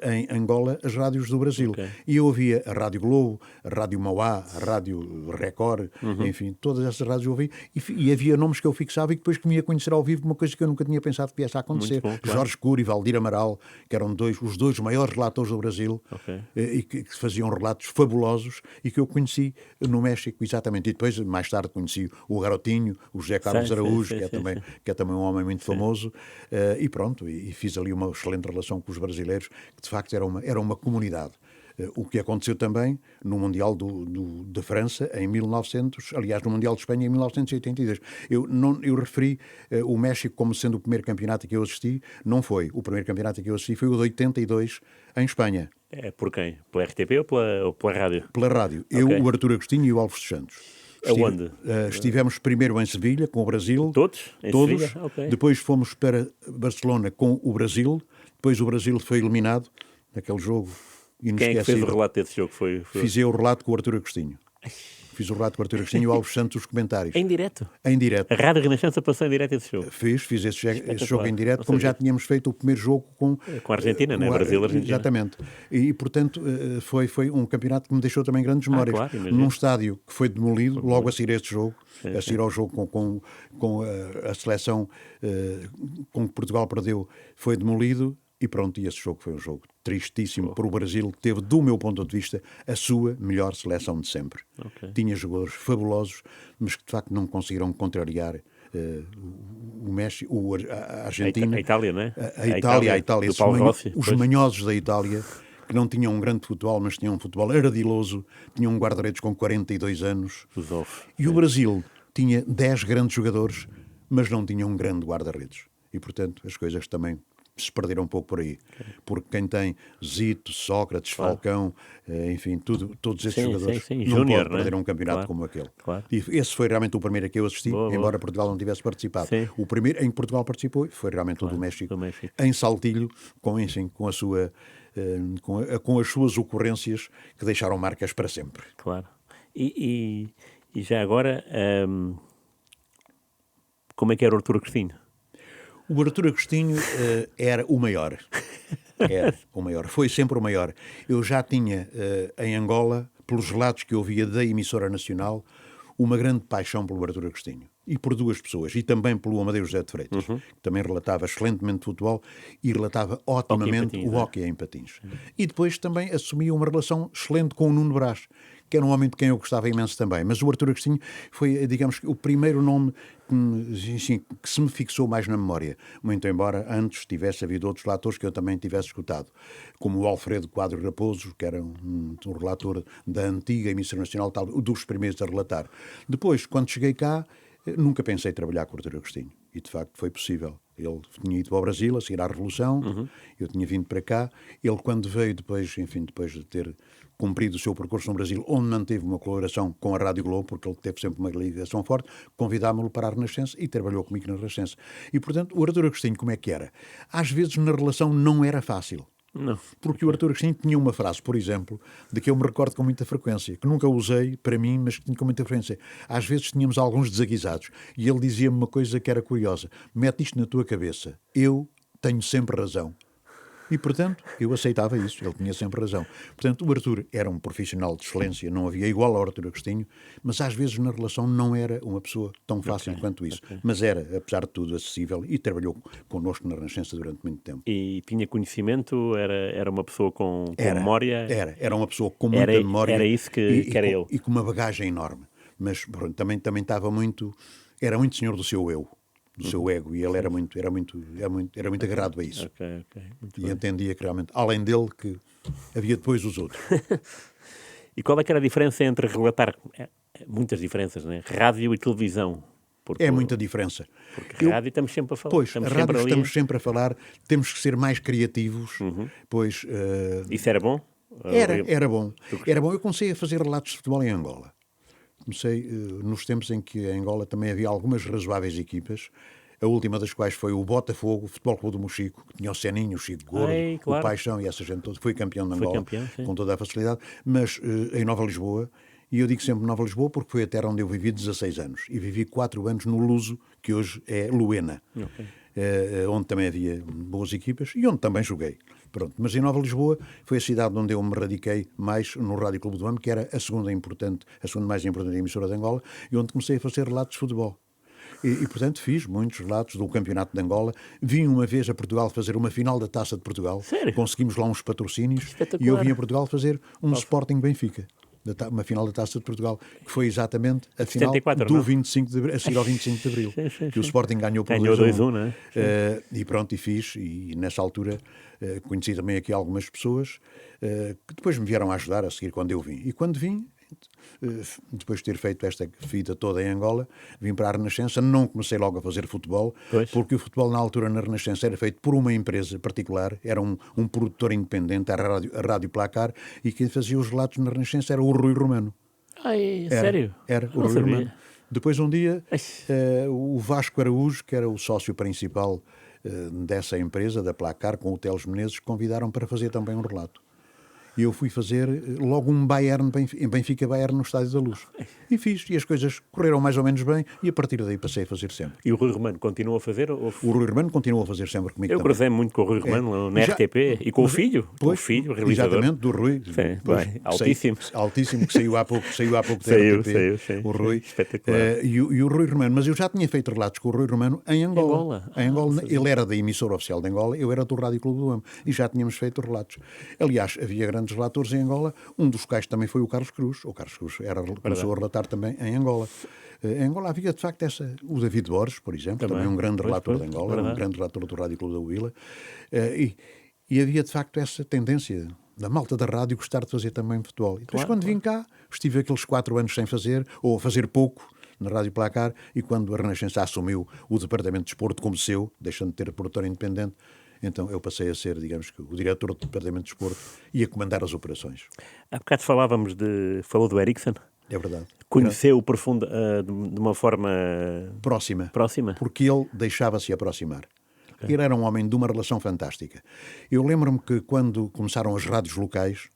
em Angola as rádios do Brasil. E eu ouvia a Rádio Globo, a Rádio Mauá, a Rádio Record, enfim, todas essas rádios eu ouvi. E havia nomes que eu fixava e depois que me ia conhecer ao vivo, uma coisa que eu nunca tinha pensado que viesse a acontecer. Bom, claro. Jorge Cury e Valdir Amaral, que eram os dois maiores relatores do Brasil, e que faziam relatos fabulosos e que eu conheci no México, exatamente. E depois, mais tarde, conheci o Garotinho, o José Carlos Araújo, que é também um homem muito famoso, e pronto, e fiz ali uma excelente relação com os brasileiros, que de facto era uma comunidade. O que aconteceu também no Mundial da França em 1900, aliás, no Mundial de Espanha em 1982. Eu referi o México como sendo o primeiro campeonato que eu assisti. Não foi. O primeiro campeonato que eu assisti foi o de 82 em Espanha. É por quem? Pela RTP ou pela rádio? Pela rádio. Eu, o Artur Agostinho e o Alves dos Santos. Aonde? Estivemos primeiro em Sevilha, com o Brasil. Todos? Todos. Okay. Depois fomos para Barcelona com o Brasil. Depois o Brasil foi eliminado naquele jogo. Quem é que fez o relato desse jogo? Fiz eu o relato com o Artur Agostinho. Fiz o relato com o Artur Agostinho e o Alves Santos os comentários. Em direto? Em direto. A Rádio Renascença passou em direto esse jogo? Fiz esse jogo em direto, como já tínhamos feito o primeiro jogo com a Argentina, não é? Brasil-Argentina. Exatamente. E, portanto, foi um campeonato que me deixou também grandes memórias. Claro, num estádio que foi demolido, logo a seguir a este jogo, a seguir ao jogo com a seleção com que Portugal perdeu, foi demolido. E pronto, e esse jogo foi um jogo tristíssimo para o Brasil, que teve, do meu ponto de vista, a sua melhor seleção de sempre. Tinha jogadores fabulosos, mas que de facto não conseguiram contrariar o México, a Argentina. A Itália, não é? A Itália. Os manhosos da Itália, que não tinham um grande futebol, mas tinham um futebol ardiloso, tinham um guarda-redes com 42 anos. E o Brasil tinha 10 grandes jogadores, mas não tinha um grande guarda-redes. E, portanto, as coisas também se perderam um pouco por aí. Porque quem tem Zito, Sócrates, Falcão, enfim, todos esses jogadores não Júnior, pode perder um campeonato como aquele. Claro. E esse foi realmente o primeiro a que eu assisti, embora Portugal não tivesse participado. O primeiro em que Portugal participou foi realmente o do México, em Saltilho, com as suas ocorrências que deixaram marcas para sempre. Claro. E já agora, como é que era o Artur Agostinho? O Artur Agostinho era o maior. Era o maior. Foi sempre o maior. Eu já tinha, em Angola, pelos relatos que eu ouvia da emissora nacional, uma grande paixão pelo Artur Agostinho. E por duas pessoas. E também pelo Amadeu José de Freitas, que também relatava excelentemente futebol e relatava otimamente o hóquei em patins. E depois também assumia uma relação excelente com o Nuno Brás, que era um homem de quem eu gostava imenso também. Mas o Artur Agostinho foi, digamos, o primeiro nome que se me fixou mais na memória. Muito embora antes tivesse havido outros relatores que eu também tivesse escutado, como o Alfredo Quadro Raposo, que era um relator da antiga emissora nacional, dos primeiros a relatar. Depois, quando cheguei cá, nunca pensei trabalhar com o Artur Agostinho. E, de facto, foi possível. Ele tinha ido ao Brasil a seguir à Revolução, eu tinha vindo para cá. Ele, quando veio depois de ter cumprido o seu percurso no Brasil, onde manteve uma colaboração com a Rádio Globo, porque ele teve sempre uma ligação forte, convidámo-lo para a Renascença e trabalhou comigo na Renascença. E, portanto, o Artur Agostinho, como é que era? Às vezes, na relação, não era fácil. Não. Porque o Artur Agostinho tinha uma frase, por exemplo, de que eu me recordo com muita frequência, que nunca usei para mim, mas que tinha com muita frequência. Às vezes tínhamos alguns desaguisados e ele dizia-me uma coisa que era curiosa: mete isto na tua cabeça, eu tenho sempre razão. E, portanto, eu aceitava isso, ele tinha sempre razão. Portanto, o Artur era um profissional de excelência, não havia igual ao Artur Agostinho, mas às vezes na relação não era uma pessoa tão fácil quanto isso. Mas era, apesar de tudo, acessível e trabalhou connosco na Renascença durante muito tempo. E tinha conhecimento? Era uma pessoa com memória? Era uma pessoa com muita memória. Era isso que era ele. E com uma bagagem enorme. Mas pronto, também estava muito... Era muito senhor do seu eu. Do seu ego, e ele era muito agarrado a isso. Muito e bem. entendia que realmente, além dele, que havia depois os outros. E qual é que era a diferença entre relatar, muitas diferenças, né? Rádio e televisão? É muita diferença. Porque rádio estamos sempre a falar. Pois, estamos sempre a falar, temos que ser mais criativos, pois... Isso era bom? Era bom. Era bom. Eu comecei a fazer relatos de futebol em Angola. Comecei nos tempos em que em Angola também havia algumas razoáveis equipas, a última das quais foi o Botafogo, o Futebol Clube do Mochico, que tinha o Seninho, o Chico Gordo, claro. O Paixão e essa gente toda. Foi campeão de Angola, com toda a facilidade. Mas em Nova Lisboa E eu digo sempre Nova Lisboa porque foi a terra onde eu vivi 16 anos. E vivi 4 anos no Luso, que hoje é Luena, onde também havia boas equipas e onde também joguei. Pronto. Mas em Nova Lisboa foi a cidade onde eu me radiquei mais no Rádio Clube do Amo, que era a segunda mais importante emissora de Angola, e onde comecei a fazer relatos de futebol. E, portanto, fiz muitos relatos do Campeonato de Angola. Vim uma vez a Portugal fazer uma final da Taça de Portugal. Sério? Conseguimos lá uns patrocínios. Espetacular. E eu vim a Portugal fazer um Sporting Benfica. Uma final da Taça de Portugal, que foi exatamente a final 74, do 25 de Abril, a seguir ao 25 de Abril, que o Sporting ganhou por 2-1, não é? E pronto, e fiz, e nessa altura conheci também aqui algumas pessoas que depois me vieram a ajudar a seguir quando eu vim. E quando vim, depois de ter feito esta vida toda em Angola, vim para a Renascença. Não comecei logo a fazer futebol, porque o futebol na altura na Renascença era feito por uma empresa particular, era um produtor independente, era a Rádio Placar, e quem fazia os relatos na Renascença era o Rui Romano. Sério? Era o Rui Romano. Depois um dia o Vasco Araújo, que era o sócio principal dessa empresa, da Placar, com o Teles Menezes, convidaram para fazer também um relato. E eu fui fazer logo um Benfica-Bayern no Estádio da Luz. E fiz, e as coisas correram mais ou menos bem, e a partir daí passei a fazer sempre. E o Rui Romano continua a fazer? O Rui Romano continua a fazer sempre comigo. Eu cruzei-me muito com o Rui Romano na RTP e com o filho, o realizador. Exatamente, do Rui. Sim, bem, altíssimo. Altíssimo, que saiu há pouco da RTP. Saiu, o Rui. Espetacular. E o Rui Romano, mas eu já tinha feito relatos com o Rui Romano em Angola. Ele era da emissora oficial de Angola, eu era do Rádio Clube do Amo, e já tínhamos feito relatos. Aliás, havia grandes relatores em Angola, um dos quais também foi o Carlos Cruz. O Carlos Cruz começou a relatar também em Angola. Em Angola havia, de facto, o David Borges, por exemplo, também um grande relator de Angola, um grande relator do Rádio Clube da Vila. E havia, de facto, essa tendência da malta da rádio gostar de fazer também futebol. E depois, quando vim cá, estive aqueles 4 anos sem fazer, ou a fazer pouco, na Rádio Placar, e quando a Renascença assumiu o Departamento de Desporto como seu, deixando de ter a produtora independente, então eu passei a ser, digamos que, o diretor do Departamento de Desporto e a comandar as operações. Há bocado falou do Eriksson. É verdade. Conheceu-o profundo de uma forma próxima. Porque ele deixava-se aproximar. Ele era um homem de uma relação fantástica. Eu lembro-me que quando começaram as rádios locais,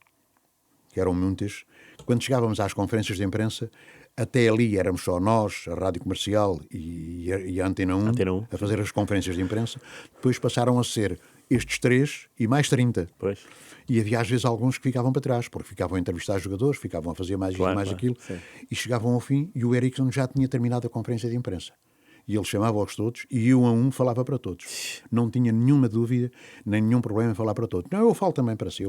que eram muitas, quando chegávamos às conferências de imprensa, até ali éramos só nós, a Rádio Comercial e a Antena 1, a fazer as conferências de imprensa. Depois passaram a ser estes 3 e mais 30. Pois. E havia às vezes alguns que ficavam para trás, porque ficavam a entrevistar jogadores, ficavam a fazer mais aquilo, e chegavam ao fim e o Eriksson já tinha terminado a conferência de imprensa. E ele chamava-os todos e eu a um falava para todos. Não tinha nenhuma dúvida, nem nenhum problema em falar para todos. Não, eu falo também para si.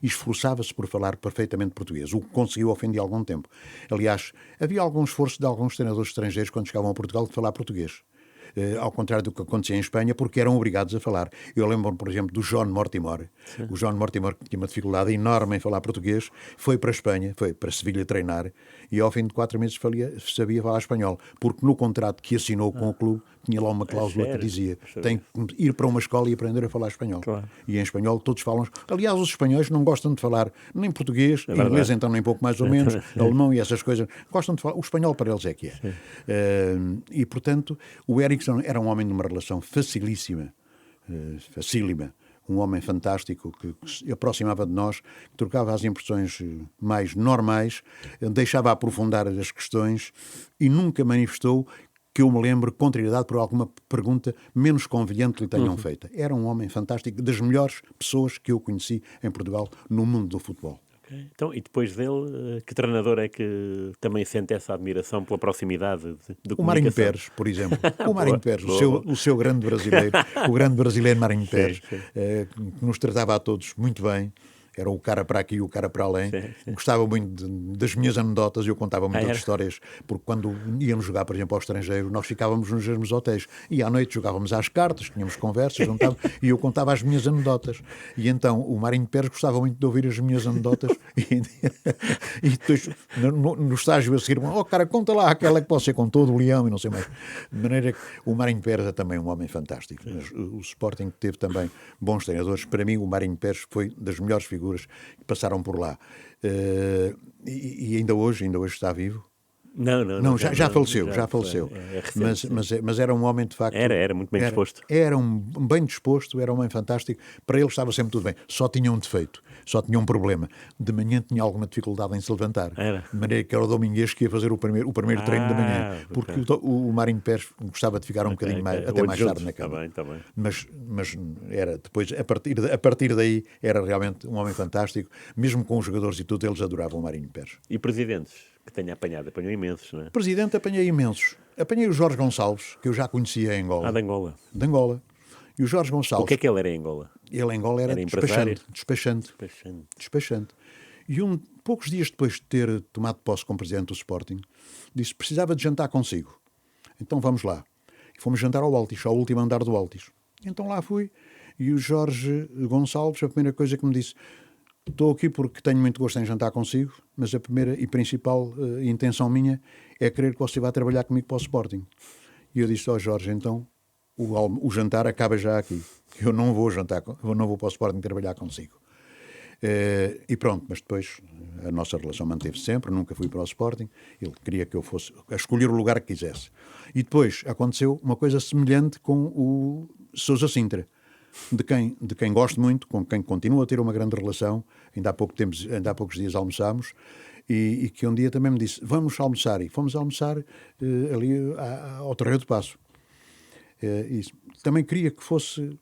E esforçava-se por falar perfeitamente português, o que conseguiu ao fim de algum tempo. Aliás, havia algum esforço de alguns treinadores estrangeiros quando chegavam a Portugal de falar português. Ao contrário do que acontecia em Espanha, porque eram obrigados a falar. Eu lembro-me, por exemplo, do John Mortimer. Sim. O John Mortimer, que tinha uma dificuldade enorme em falar português, foi para a Espanha, foi para Sevilha treinar, e ao fim de 4 meses sabia falar espanhol, porque no contrato que assinou com o clube tinha lá uma cláusula que dizia tem que ir para uma escola e aprender a falar espanhol. Claro. E em espanhol todos falam. Aliás, os espanhóis não gostam de falar nem português, inglês então nem pouco mais ou menos, alemão e essas coisas. Gostam de falar. O espanhol para eles é que é. E, portanto, o Eriksson era um homem de uma relação facílima. Um homem fantástico que se aproximava de nós, que trocava as impressões mais normais, deixava aprofundar as questões e nunca manifestou, que eu me lembro, contrariedade por alguma pergunta menos conveniente que lhe tenham feita. Era um homem fantástico, das melhores pessoas que eu conheci em Portugal no mundo do futebol. Então, e depois dele, que treinador é que também sente essa admiração pela proximidade de comunicação? O Marinho Pérez, por exemplo. O Marinho Pérez, o seu grande brasileiro, o grande brasileiro Marinho Pérez, que nos tratava a todos muito bem. Era o cara para aqui e o cara para além. Sim. Gostava muito das minhas anedotas e eu contava muitas histórias, porque quando íamos jogar, por exemplo, ao estrangeiro, nós ficávamos nos mesmos hotéis e à noite jogávamos às cartas, tínhamos conversas, e eu contava as minhas anedotas. E então o Marinho Pérez gostava muito de ouvir as minhas anedotas e depois no estágio a seguir, cara, conta lá aquela que você contou do Leão e não sei mais. De maneira que o Marinho Pérez é também um homem fantástico. Mas o Sporting teve também bons treinadores. Para mim, o Marinho Pérez foi das melhores figuras que passaram por lá. E ainda hoje está vivo. Não, já faleceu, já faleceu. É recente, mas era um homem, de facto... Era muito bem disposto. Era um bem disposto, era um homem fantástico. Para ele estava sempre tudo bem. Só tinha um defeito, só tinha um problema. De manhã tinha alguma dificuldade em se levantar. Era. De maneira que era o Domingues que ia fazer o primeiro treino da manhã. Porque o Marinho Pérez gostava de ficar um bocadinho mais, até mais tarde na cama. Está bem. Mas era depois, a partir daí, era realmente um homem fantástico. Mesmo com os jogadores e tudo, eles adoravam o Marinho Pérez. E presidentes que tenha apanhado? Apanhou imensos, não é? Presidente, apanhei imensos. Apanhei o Jorge Gonçalves, que eu já conhecia em Angola. De Angola. De Angola. E o Jorge Gonçalves... O que é que ele era em Angola? Ele em Angola era despachante. E poucos dias depois de ter tomado posse como presidente do Sporting, disse que precisava de jantar consigo. Então vamos lá. E fomos jantar ao Altis, ao último andar do Altis. Então lá fui. E o Jorge Gonçalves, a primeira coisa que me disse: estou aqui porque tenho muito gosto em jantar consigo, mas a primeira e principal intenção minha é querer que você vá trabalhar comigo para o Sporting. E eu disse ao Jorge: então o jantar acaba já aqui. Eu não vou para o Sporting trabalhar consigo. E pronto, mas depois a nossa relação manteve-se sempre, nunca fui para o Sporting. Ele queria que eu fosse a escolher o lugar que quisesse. E depois aconteceu uma coisa semelhante com o Sousa Sintra, de quem gosto muito, com quem continuo a ter uma grande relação. Ainda há poucos dias almoçámos, e que um dia também me disse: vamos almoçar. E fomos almoçar ali ao Terreiro do Paço. E também queria que fosse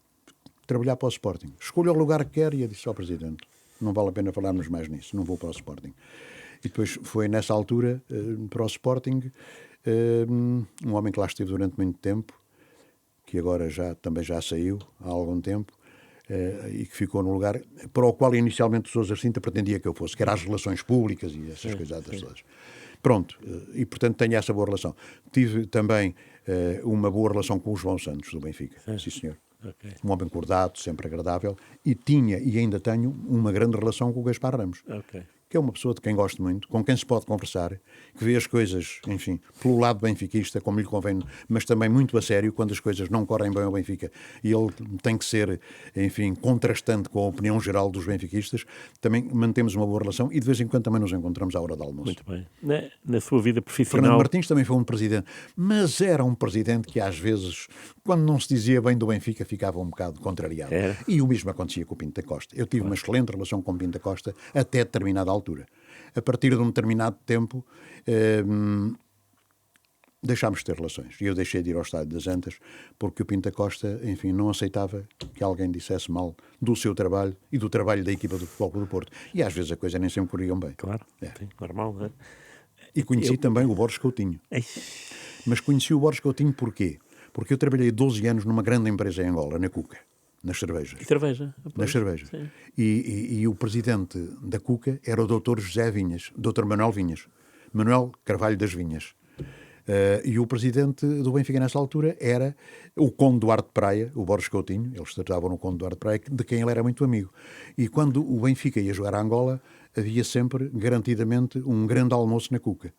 trabalhar para o Sporting. Escolha o lugar que quer. E eu disse ao Presidente: não vale a pena falarmos mais nisso, não vou para o Sporting. E depois foi nessa altura para o Sporting um homem que lá esteve durante muito tempo, que agora também já saiu há algum tempo, e que ficou no lugar para o qual inicialmente o Sousa Sintra pretendia que eu fosse, que era as relações públicas e essas coisas todas. Pronto, e portanto tenho essa boa relação. Tive também uma boa relação com o João Santos, do Benfica. Sim, senhor. Okay. Um homem cordato, sempre agradável, e tinha e ainda tenho uma grande relação com o Gaspar Ramos, que é uma pessoa de quem gosto muito, com quem se pode conversar, que vê as coisas, enfim, pelo lado benfiquista, como lhe convém, mas também muito a sério quando as coisas não correm bem ao Benfica. E ele tem que ser, enfim, contrastante com a opinião geral dos benfiquistas. Também mantemos uma boa relação e de vez em quando também nos encontramos à hora do almoço. Muito bem. Na sua vida profissional... Fernando Martins também foi um presidente, mas era um presidente que às vezes, quando não se dizia bem do Benfica, ficava um bocado contrariado. E o mesmo acontecia com o Pinto da Costa. Eu tive uma excelente relação com o Pinto da Costa até determinada altura. A partir de um determinado tempo, deixámos de ter relações. E eu deixei de ir ao Estádio das Antas, porque o Pinto da Costa, enfim, não aceitava que alguém dissesse mal do seu trabalho e do trabalho da equipa do Futebol Clube do Porto. E às vezes a coisa nem sempre corriam bem. Claro, sim, normal, não é? E conheci também o Borges Coutinho. Mas conheci o Borges Coutinho porquê? Porque eu trabalhei 12 anos numa grande empresa em Angola, na Cuca. Nas cervejas. Nas cervejas. E o presidente da Cuca era o Dr. José Vinhas, Dr. Manuel Vinhas, Manuel Carvalho das Vinhas. E o presidente do Benfica nessa altura era o Conde Duarte de Praia, o Borges Coutinho. Eles tratavam no Conde Duarte de Praia, de quem ele era muito amigo. E quando o Benfica ia jogar a Angola, havia sempre, garantidamente, um grande almoço na Cuca.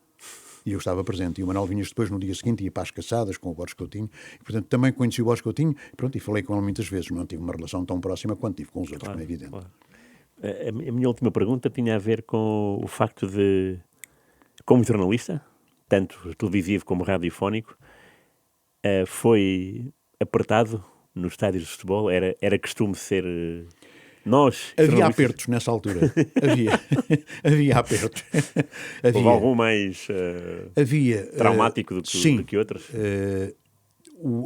E eu estava presente. E o Manuel Vinhas depois, no dia seguinte, ia para as caçadas com o Borges Coutinho. E, portanto, também conheci o Borges Coutinho. E falei com ele muitas vezes. Não tive uma relação tão próxima quanto tive com os outros, como é evidente. Claro. A minha última pergunta tinha a ver com o facto de, como jornalista, tanto televisivo como radiofónico, foi apertado nos estádios de futebol. Era costume ser... Havia apertos nessa altura. Havia apertos. Houve algum mais traumático do que outros?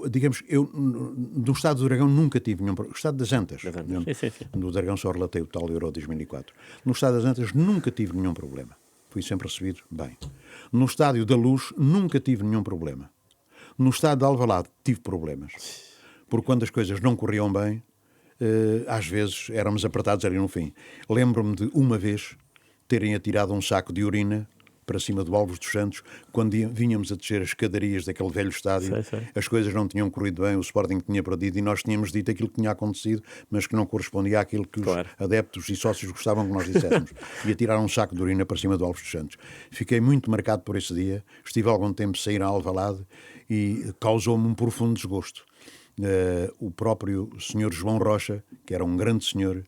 Digamos, eu do Estado do Dragão nunca tive nenhum problema. O Estado das Antas. Sim. No Dragão só relatei o tal Euro 2004. No Estado das Antas nunca tive nenhum problema. Fui sempre recebido bem. No Estádio da Luz nunca tive nenhum problema. No Estádio de Alvalade tive problemas. Porque quando as coisas não corriam bem, às vezes éramos apertados ali no fim. Lembro-me de uma vez terem atirado um saco de urina para cima do Alves dos Santos, quando vinhamos a descer as escadarias daquele velho estádio. As coisas não tinham corrido bem, o Sporting tinha perdido e nós tínhamos dito aquilo que tinha acontecido, mas que não correspondia àquilo que os adeptos e sócios gostavam que nós dissessemos. E atiraram um saco de urina para cima do Alves dos Santos. Fiquei muito marcado por esse dia. Estive algum tempo a sair a Alvalade e causou-me um profundo desgosto. O próprio senhor João Rocha, que era um grande senhor,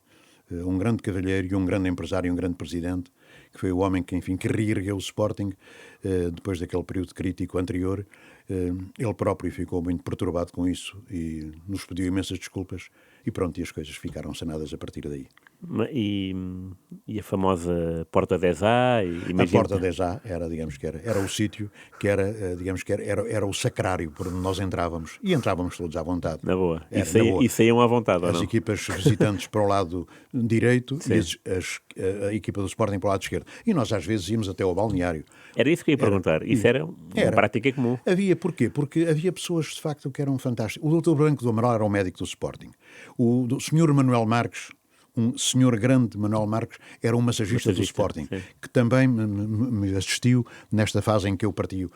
um grande cavalheiro e um grande empresário e um grande presidente, que foi o homem que, enfim, que reergueu o Sporting depois daquele período crítico anterior. Ele próprio ficou muito perturbado com isso e nos pediu imensas desculpas e pronto, e as coisas ficaram sanadas a partir daí. E a famosa Porta 10A? A Porta 10A era, digamos que era o sítio que era, digamos que era o sacrário por onde nós entrávamos e entrávamos todos à vontade. Na boa. Era, E saíam à vontade, ou as não? equipas visitantes para o lado direito e a equipa do Sporting para o lado esquerdo. E nós às vezes íamos até ao balneário. Era isso que eu ia perguntar. Isso era uma prática comum. Porquê? Porque havia pessoas, de facto, que eram fantásticas. O Dr. Branco do Amaral era o médico do Sporting. O Sr. Manuel Marques, um senhor grande, Manuel Marques, era um massagista do Sporting, sim. que também me assistiu nesta fase em que eu parti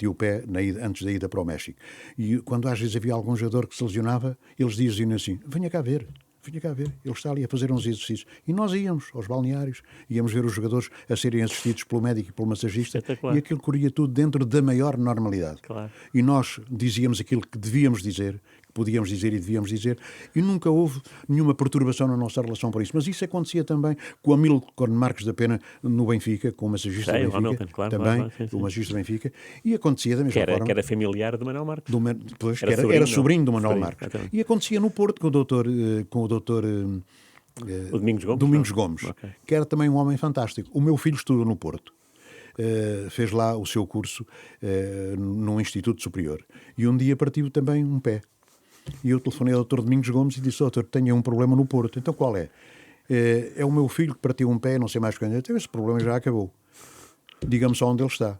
o pé antes da ida para o México. E quando às vezes havia algum jogador que se lesionava, eles diziam assim, venha cá ver, ele está ali a fazer uns exercícios. E nós íamos aos balneários, íamos ver os jogadores a serem assistidos pelo médico e pelo massagista, e aquilo corria tudo dentro da maior normalidade. Claro. E nós dizíamos aquilo que devíamos dizer, que podíamos dizer e devíamos dizer, e nunca houve nenhuma perturbação na nossa relação por isso. Mas isso acontecia também com o Amílcar Marques da Pena no Benfica, com o massagista do Benfica, Hamilton, claro, também, claro, sim. o massagista do Benfica, e acontecia da mesma forma. Que era familiar do Manuel Marques. Era sobrinho do Manuel Marques. Exatamente. E acontecia no Porto com o doutor O Domingos Gomes. Okay. Que era também um homem fantástico. O meu filho estudou no Porto. Fez lá o seu curso num Instituto Superior. E um dia partiu também um pé. E eu telefonei ao Dr. Domingos Gomes e disse, doutor, tenho um problema no Porto. Então qual é? É o meu filho que partiu um pé, não sei mais quando. Então esse problema já acabou. Diga-me só onde ele está.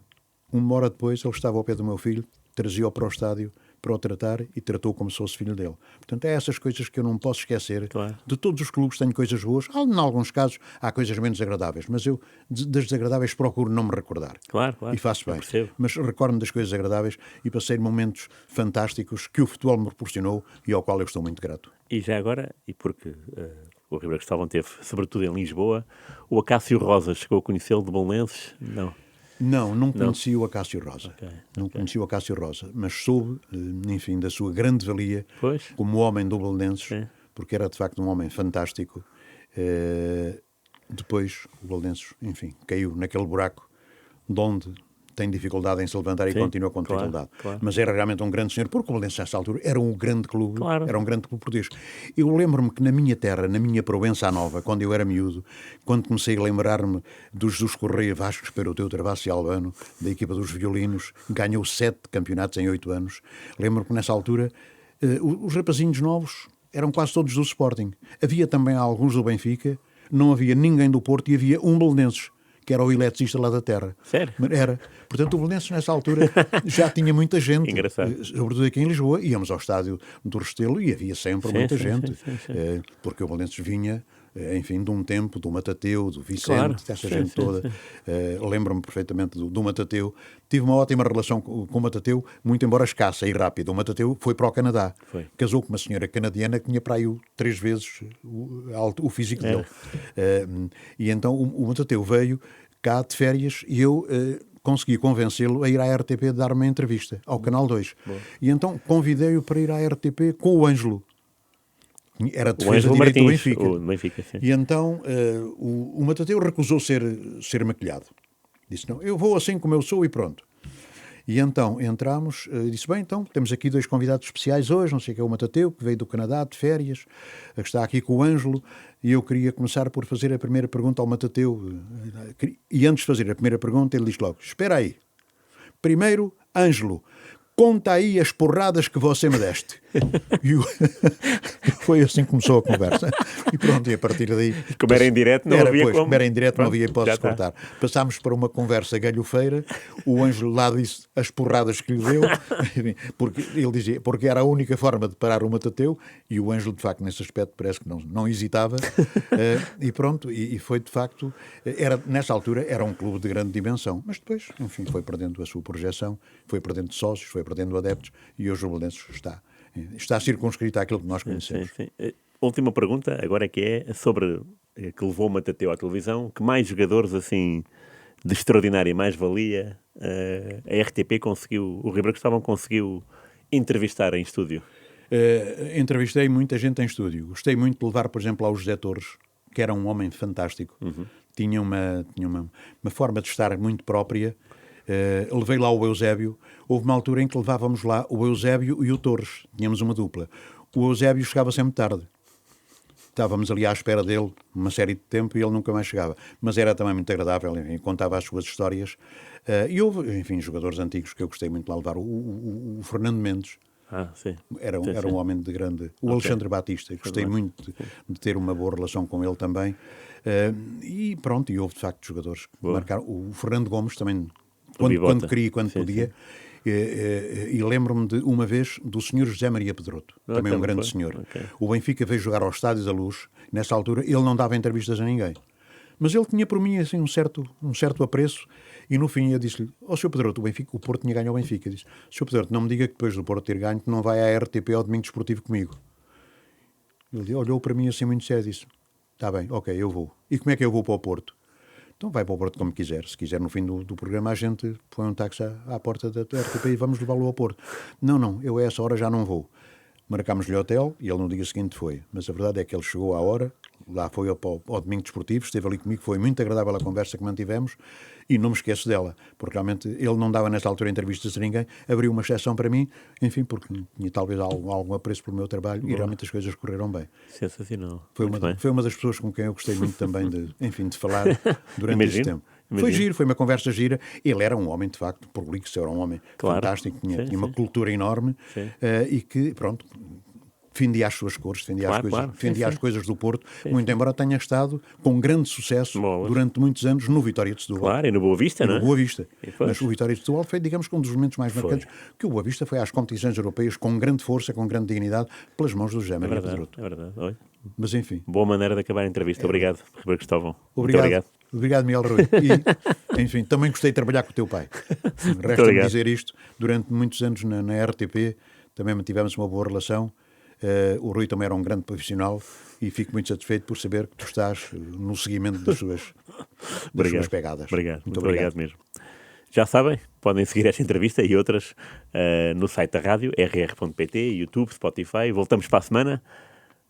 Uma hora depois ele estava ao pé do meu filho, trazia-o para o estádio para o tratar e tratou como se fosse filho dele. Portanto, é essas coisas que eu não posso esquecer. Claro. De todos os clubes tenho coisas boas. Em alguns casos há coisas menos agradáveis, mas eu das desagradáveis procuro não me recordar. Claro. E faço bem. Percebo. Mas recordo-me das coisas agradáveis e passei momentos fantásticos que o futebol me proporcionou e ao qual eu estou muito grato. E já agora, e porque o Ribeiro Cristóvão teve, sobretudo em Lisboa, o Acácio Rosa chegou a conhecê-lo de Belenenses? Não conheci o Acácio Rosa. Não conheci o Acácio Rosa, mas soube, enfim, da sua grande valia como homem do Belenenses, porque era de facto um homem fantástico. Depois o Belenenses, enfim, caiu naquele buraco de onde tem dificuldade em se levantar e continua com dificuldade. Claro. Mas era realmente um grande senhor, porque o Belenenses nessa altura era um grande clube, era um grande clube português. Eu lembro-me que na minha terra, na minha Provença Nova, quando eu era miúdo, quando comecei a lembrar-me dos Correia Vascos, Peroteu, Travasso e Albano, da equipa dos violinos, ganhou 7 campeonatos em 8 anos. Lembro-me que nessa altura os rapazinhos novos eram quase todos do Sporting. Havia também alguns do Benfica, não havia ninguém do Porto e havia um belenenses, que era o eletricista lá da terra. Sério? Era. Portanto, o Belenenses, nessa altura, já tinha muita gente. Engraçado. Sobretudo aqui em Lisboa. Íamos ao estádio do Restelo e havia sempre muita gente. Sim. Porque o Belenenses vinha, enfim, de um tempo, do Matateu, do Vicente, dessa gente toda. Lembro-me perfeitamente do Matateu. Tive uma ótima relação com o Matateu, muito embora escassa e rápida. O Matateu foi para o Canadá. Casou com uma senhora canadiana que tinha para aí 3 vezes o físico dele. E então o Matateu veio cá de férias e eu consegui convencê-lo a ir à RTP dar uma entrevista ao Canal 2. E então convidei-o para ir à RTP com o Ângelo. Era defesa de direito do Benfica. E então o Matateu recusou ser maquilhado. Disse, não, eu vou assim como eu sou e pronto. E então entramos, disse, bem, então temos aqui 2 convidados especiais hoje, não sei o que é o Matateu, que veio do Canadá de férias, que está aqui com o Ângelo, e eu queria começar por fazer a primeira pergunta ao Matateu. E antes de fazer a primeira pergunta, ele disse logo, espera aí, primeiro, Ângelo, conta aí as porradas que você me deste. E foi assim que começou a conversa. E pronto, e a partir daí... Como era em direto, não havia como... Como era em direto, não havia hipótese de cortar. Passámos para uma conversa galhofeira, o Ângelo lá disse as porradas que lhe deu, porque ele dizia, porque era a única forma de parar o Matateu, e o Ângelo, de facto, nesse aspecto, parece que não hesitava. E pronto, e foi de facto... nessa altura era um clube de grande dimensão, mas depois, enfim, foi perdendo a sua projeção, foi perdendo sócios, foi perdendo adeptos, e hoje o Belenenses está circunscrito àquilo que nós conhecemos. Sim. Última pergunta, agora que é sobre que levou o Matateu à televisão, que mais jogadores assim de extraordinária mais-valia a RTP conseguiu, o Ribeiro Cristóvão conseguiu entrevistar em estúdio? Entrevistei muita gente em estúdio. Gostei muito de levar, por exemplo, ao José Torres, que era um homem fantástico. Tinha uma forma de estar muito própria. Levei lá o Eusébio. Houve uma altura em que levávamos lá o Eusébio e o Torres. Tínhamos uma dupla. O Eusébio chegava sempre tarde. Estávamos ali à espera dele uma série de tempo e ele nunca mais chegava. Mas era também muito agradável, enfim, contava as suas histórias. E houve, enfim, jogadores antigos que eu gostei muito de lá levar. O Fernando Mendes. Sim. Era um homem de grande... O Alexandre Batista. Gostei muito de ter uma boa relação com ele também. E pronto, e houve de facto jogadores que marcaram. O Fernando Gomes também, quando queria e quando podia. E lembro-me de uma vez do senhor José Maria Pedroto, também um grande senhor. O Benfica veio jogar ao Estádio da Luz. Nessa altura ele não dava entrevistas a ninguém. Mas ele tinha por mim assim, um certo apreço. E no fim eu disse-lhe: Sr. Pedroto, o Porto tinha ganho ao Benfica. Disse: Sr. Pedroto, não me diga que depois do Porto ter ganho não vai à RTP ao Domingo Desportivo comigo. Ele olhou para mim assim muito sério e disse: está bem, ok, eu vou. E como é que eu vou para o Porto? Então vai para o Porto como quiser. Se quiser, no fim do programa, a gente põe um táxi à porta da RTP e vamos levá-lo ao Porto. Não, eu a essa hora já não vou. Marcámos-lhe hotel e ele no dia seguinte foi. Mas a verdade é que ele chegou à hora, lá foi ao Domingo Desportivo, esteve ali comigo, foi muito agradável a conversa que mantivemos e não me esqueço dela, porque realmente ele não dava nesta altura entrevistas a ninguém, abriu uma exceção para mim, enfim, porque tinha talvez algum apreço pelo meu trabalho. E realmente as coisas correram bem. Sensacional. Foi uma das pessoas com quem eu gostei muito também de falar durante esse tempo. Foi giro, foi uma conversa gira. Ele era um homem, de facto, prolixo, era um homem fantástico, tinha uma cultura enorme e que, pronto, defendia as suas cores, defendia as coisas do Porto, muito embora tenha estado com grande sucesso durante muitos anos no Vitória de Setúbal. Claro, e no Boa Vista, não é? No Boa Vista. Mas o Vitória de Setúbal foi, digamos, um dos momentos mais marcantes, que o Boa Vista foi às competições europeias com grande força, com grande dignidade, pelas mãos do José Maria Pedroto. É verdade. Oi. Mas enfim. Boa maneira de acabar a entrevista. Obrigado, Ribeiro Cristóvão. Obrigado. Obrigado, Miguel Rui. E, enfim, também gostei de trabalhar com o teu pai. Resta-me dizer isto. Durante muitos anos na RTP também mantivemos uma boa relação. O Rui também era um grande profissional e fico muito satisfeito por saber que tu estás no seguimento das suas pegadas. Muito obrigado mesmo. Já sabem, podem seguir esta entrevista e outras no site da rádio, rr.pt, YouTube, Spotify. Voltamos para a semana.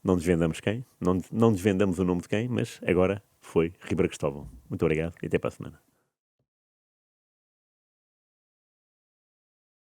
Não desvendamos quem, não desvendamos o nome de quem, mas agora foi Ribeiro Cristóvão. Muito obrigado e até para a semana.